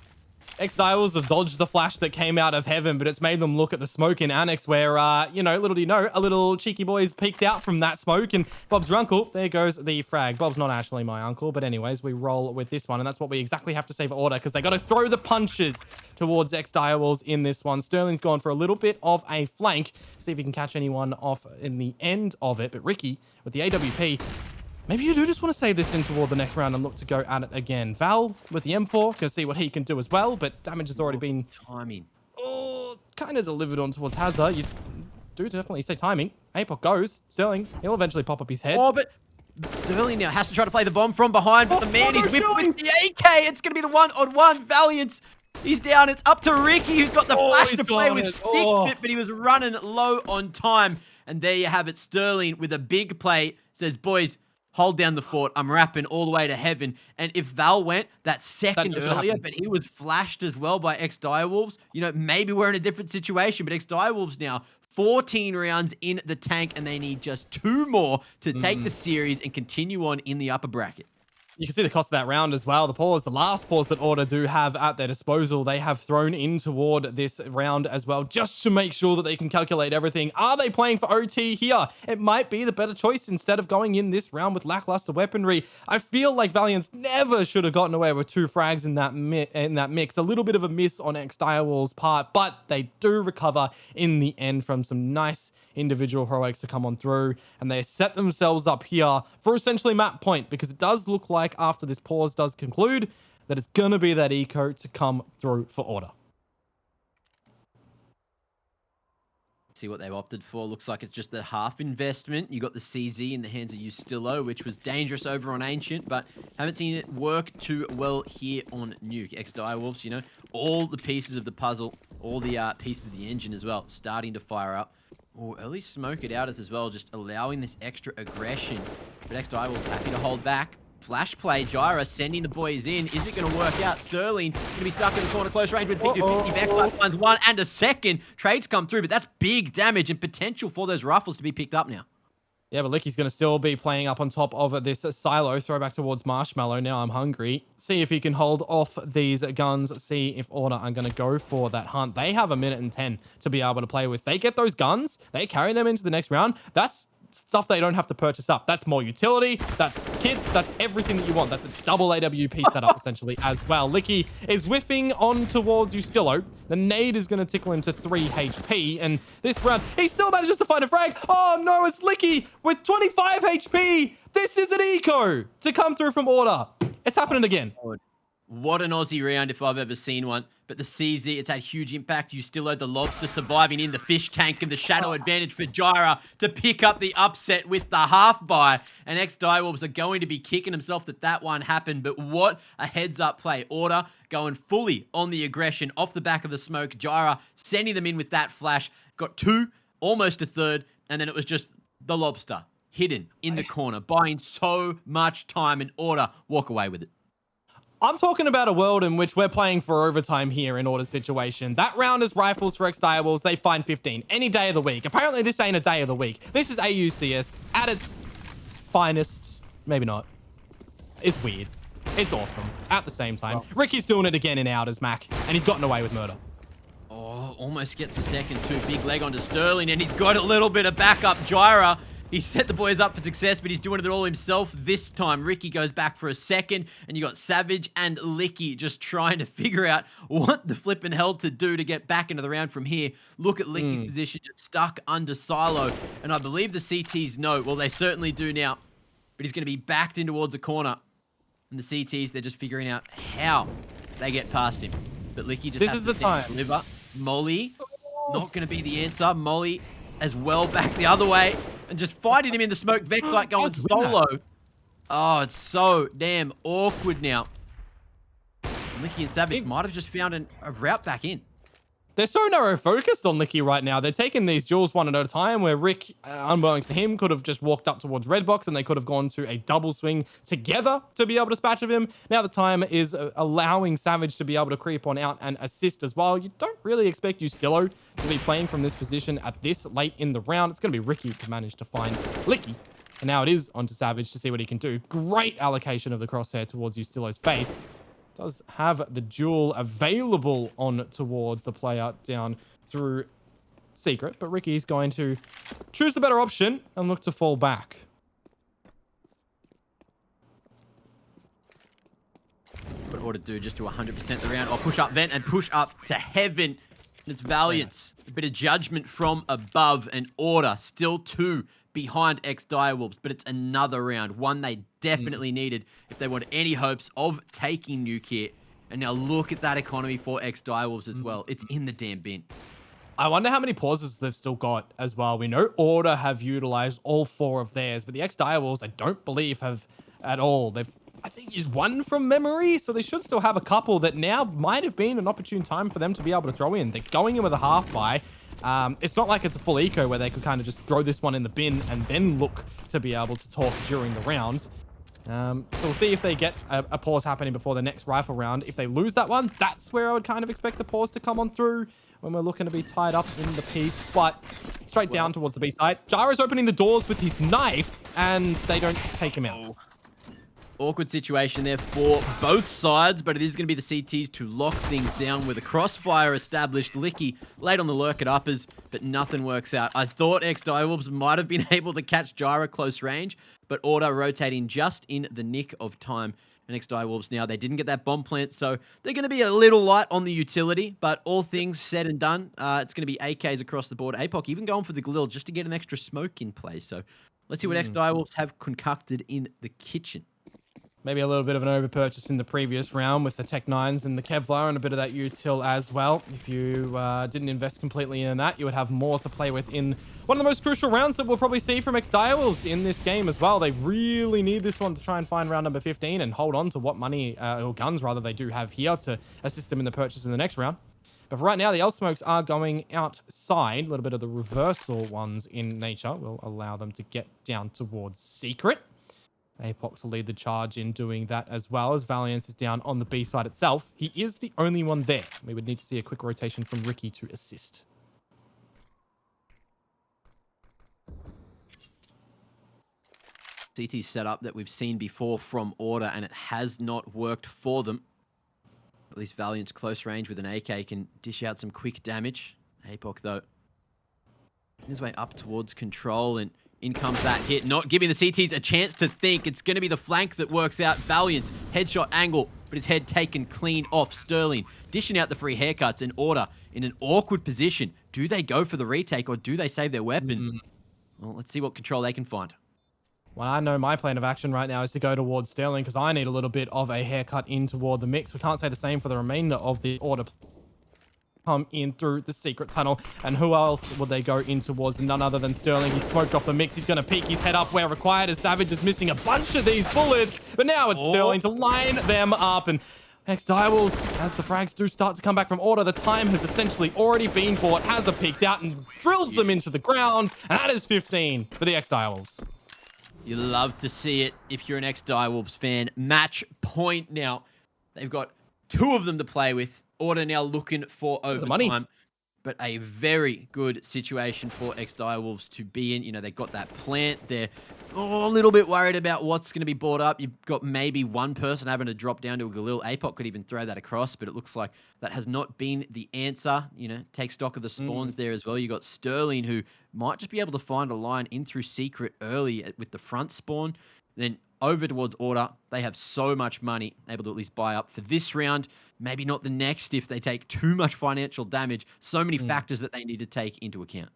Ex-Direwolves have dodged the flash that came out of heaven, but it's made them look at the smoke in Annex where, you know, little do you know, a little cheeky boy's peeked out from that smoke, and Bob's your uncle. There goes the frag. Bob's not actually my uncle, but anyways, we roll with this one, and that's what we exactly have to say for Order, because they got to throw the punches towards Ex-Direwolves in this one. Sterling's gone for a little bit of a flank, see if he can catch anyone off in the end of it, but Ricky, with the AWP, maybe you do just want to save this in toward the next round and look to go at it again. Val with the M4 can see what he can do as well, but damage has already been timing. Oh, kind of delivered on towards Hazard. You do definitely say timing. APOC goes. Sterling, he'll eventually pop up his head. Oh, but Sterling now has to try to play the bomb from behind, but the man is whipped with the AK. It's going to be the 1-on-1. Valiant. He's down. It's up to Ricky, who's got the flash to play with stick fit, but he was running low on time. And there you have it. Sterling with a big play says, boys, hold down the fort. I'm rapping all the way to heaven. And if Val went that second doesn't earlier, happen. but he was flashed as well by Ex-Direwolves, you know, maybe we're in a different situation. But Ex-Direwolves now 14 rounds in the tank, and they need just 2 more to take the series and continue on in the upper bracket. You can see the cost of that round as well. The last pause that Order do have at their disposal, they have thrown in toward this round as well, just to make sure that they can calculate everything. Are they playing for OT here? It might be the better choice instead of going in this round with lackluster weaponry. I feel like Valiants never should have gotten away with 2 frags in that mix. A little bit of a miss on Ex-Direwolves' part, but they do recover in the end from some nice individual heroics to come on through, and they set themselves up here for essentially map point, because it does look like after this pause does conclude that it's going to be that eco to come through for Order. See what they've opted for. Looks like it's just the half investment. You got the CZ in the hands of Ustillo, which was dangerous over on Ancient, but haven't seen it work too well here on Nuke. Ex-Direwolves, you know, all the pieces of the puzzle, all the pieces of the engine as well, starting to fire up. Oh, early smoke it out as well, just allowing this extra aggression. But Ex-Direwolves happy to hold back. Flash play, Gyra sending the boys in. Is it going to work out? Sterling going to be stuck in the corner, close range with 50-50. Backlight finds 1 and a second. Trades come through, but that's big damage and potential for those rifles to be picked up now. Yeah, but Licky's going to still be playing up on top of this silo. Throw back towards Marshmallow. Now I'm hungry. See if he can hold off these guns. See if Order are going to go for that hunt. They have 1:10 to be able to play with. They get those guns. They carry them into the next round. That's stuff they don't have to purchase up. That's more utility. That's kits. That's everything that you want. That's a double AWP setup essentially as well. Licky is whiffing on towards Ustillo. The nade is going to tickle him to 3 HP. And this round, he still manages to find a frag. Oh no, it's Licky with 25 HP. This is an eco to come through from Order. It's happening again. What an Aussie round if I've ever seen one. But the CZ, it's had huge impact. Ustillo, the lobster surviving in the fish tank, and the shadow advantage for Gyra to pick up the upset with the half buy. And Ex-Direwolves are going to be kicking himself that one happened. But what a heads up play. Order going fully on the aggression off the back of the smoke. Gyra sending them in with that flash. Got 2, almost a third. And then it was just the lobster hidden in the corner, buying so much time, and Order walk away with it. I'm talking about a world in which we're playing for overtime here in Order's situation. That round is rifles for Ex-Direwolves. They find 15 any day of the week. Apparently, this ain't a day of the week. This is AUCS at its finest. Maybe not. It's weird. It's awesome. At the same time, Ricky's doing it again in Outers, Mac, and he's gotten away with murder. Oh, almost gets the second 2. Big leg onto Sterling, and he's got a little bit of backup. Gyra, he set the boys up for success, but he's doing it all himself this time. Ricky goes back for a second, and you got Savage and Licky just trying to figure out what the flipping hell to do to get back into the round from here. Look at Licky's position, just stuck under silo, and I believe the CTs know. Well, they certainly do now, but he's going to be backed in towards a corner, and the CTs, they're just figuring out how they get past him. But Licky just has to deliver. Molly, not going to be the answer. Molly as well back the other way and just fighting him in the smoke. Vexlight going solo. Oh, it's so damn awkward now. Licky and Savage might have just found a route back in. They're so narrow focused on Licky right now. They're taking these duels one at a time, where Rick, unbeknownst to him, could have just walked up towards Redbox and they could have gone to a double swing together to be able to dispatch of him. Now the time is allowing Savage to be able to creep on out and assist as well. You don't really expect Ustillo to be playing from this position at this late in the round. It's going to be Ricky to manage to find Licky. And now it is onto Savage to see what he can do. Great allocation of the crosshair towards Ustillo's face. Does have the duel available on towards the player down through Secret, but Ricky's going to choose the better option and look to fall back. What Order do just to 100% the round, or push up vent and push up to heaven. It's Valiance, a bit of judgment from above, and Order still 2 behind Ex-Direwolves, but it's another round, one they definitely needed if they want any hopes of taking Nuke here. And now look at that economy for Ex-Direwolves as well. It's in the damn bin. I wonder how many pauses they've still got as well. We know Order have utilized all 4 of theirs, but the Ex-Direwolves, I don't believe, have at all. They've I think is one from memory, so they should still have a couple that now might have been an opportune time for them to be able to throw in. They're going in with a half buy. It's not like it's a full eco where they could kind of just throw this one in the bin and then look to be able to talk during the round. So we'll see if they get a pause happening before the next rifle round. If they lose that one, that's where I would kind of expect the pause to come on through when we're looking to be tied up in the piece. But straight down towards the B side. Gyro's opening the doors with his knife, and they don't take him out. Awkward situation there for both sides, but it is going to be the CTs to lock things down with a crossfire established. Licky late on the lurk at uppers, but nothing works out. I thought Ex-Direwolves might have been able to catch Gyro close range, but Order rotating just in the nick of time. And Ex-Direwolves now, they didn't get that bomb plant, so they're going to be a little light on the utility, but all things said and done, it's going to be AKs across the board. APOC even going for the Galil just to get an extra smoke in play. So let's see what Ex-Direwolves have concocted in the kitchen. Maybe a little bit of an overpurchase in the previous round with the Tech 9s and the Kevlar and a bit of that util as well. If you didn't invest completely in that, you would have more to play with in one of the most crucial rounds that we'll probably see from Ex-Direwolves in this game as well. They really need this one to try and find round number 15 and hold on to what money, or guns rather, they do have here to assist them in the purchase in the next round. But for right now, the L-Smokes are going outside. A little bit of the reversal ones in nature will allow them to get down towards Secret. APOC to lead the charge in doing that as well, as Valiance is down on the B side itself. He is the only one there. We would need to see a quick rotation from Ricky to assist. CT setup that we've seen before from Order, and it has not worked for them. At least Valiant's close range with an AK can dish out some quick damage. APOC, though, his way up towards control, and in comes that hit, not giving the CTs a chance to think. It's going to be the flank that works out. Valiant's headshot angle, but his head taken clean off. Sterling dishing out the free haircuts, and Order in an awkward position. Do they go for the retake, or do they save their weapons? Well, let's see what control they can find. Well, I know my plan of action right now is to go towards Sterling because I need a little bit of a haircut in toward the mix. We can't say the same for the remainder of the Order come in through the secret tunnel. And who else would they go in towards? None other than Sterling. He's smoked off the mix. He's going to peek his head up where required, as Savage is missing a bunch of these bullets. But now it's Sterling to line them up. And Ex-Direwolves, as the frags do start to come back from Order, the time has essentially already been bought. Hazza peeks out and drills them into the ground. And that is 15 for the Ex-Direwolves. You love to see it if you're an Ex-Direwolves fan. Match point now. They've got two of them to play with. Order now looking for overtime. But a very good situation for Ex-Direwolves to be in. You know, they got that plant. They're a little bit worried about what's going to be brought up. You've got maybe one person having to drop down to a Galil. APOC could even throw that across, but it looks like that has not been the answer. You know, take stock of the spawns there as well. You got Sterling, who might just be able to find a line in through Secret early with the front spawn. Then over towards Order. They have so much money, able to at least buy up for this round. Maybe not the next if they take too much financial damage. So many factors that they need to take into account.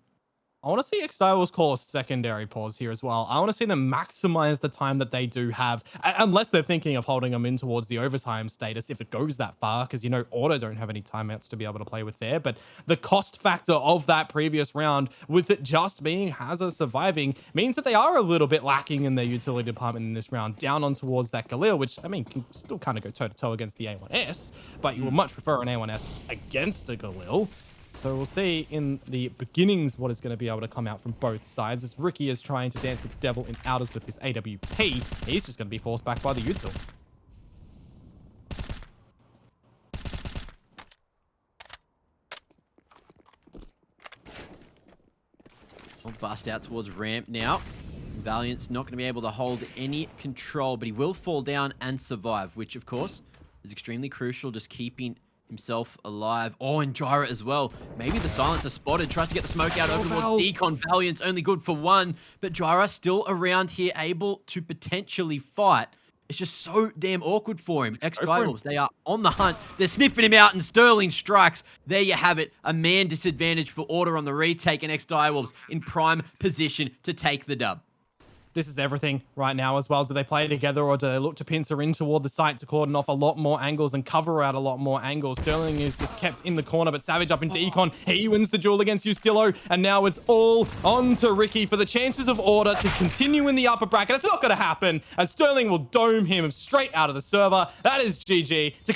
I want to see Ex-Direwolves call a secondary pause here as well. I want to see them maximize the time that they do have, unless they're thinking of holding them in towards the overtime status if it goes that far, because, you know, Order don't have any timeouts to be able to play with there. But the cost factor of that previous round, with it just being Hazza surviving, means that they are a little bit lacking in their utility department in this round, down on towards that Galil, which, I mean, can still kind of go toe-to-toe against the A1S, but you will much prefer an A1S against a Galil. So we'll see in the beginnings what is going to be able to come out from both sides, as Ricky is trying to dance with the devil in outers with his AWP. He's just going to be forced back by the util. We'll bust out towards ramp now. Valiant's not going to be able to hold any control, but he will fall down and survive, which, of course, is extremely crucial, just keeping himself alive. Oh, and Gyra as well. Maybe the silencer spotted, tries to get the smoke out over towards Decon. Valiant's only good for one, but Gyra still around here, able to potentially fight. It's just so damn awkward for him. Ex-Direwolves, they are on the hunt. They're sniffing him out, and Sterling strikes. There you have it. A man disadvantage for Order on the retake, and Ex-Direwolves in prime position to take the dub. this is everything right now as well. Do they play together or do they look to pincer in toward the site to cordon off a lot more angles and cover out a lot more angles? Sterling is just kept in the corner, but Savage up into Econ. He wins the duel against Ustillo, and now it's all on to Ricky for the chances of order to continue in the upper bracket. It's not going to happen, as Sterling will dome him straight out of the server. That is GG to come.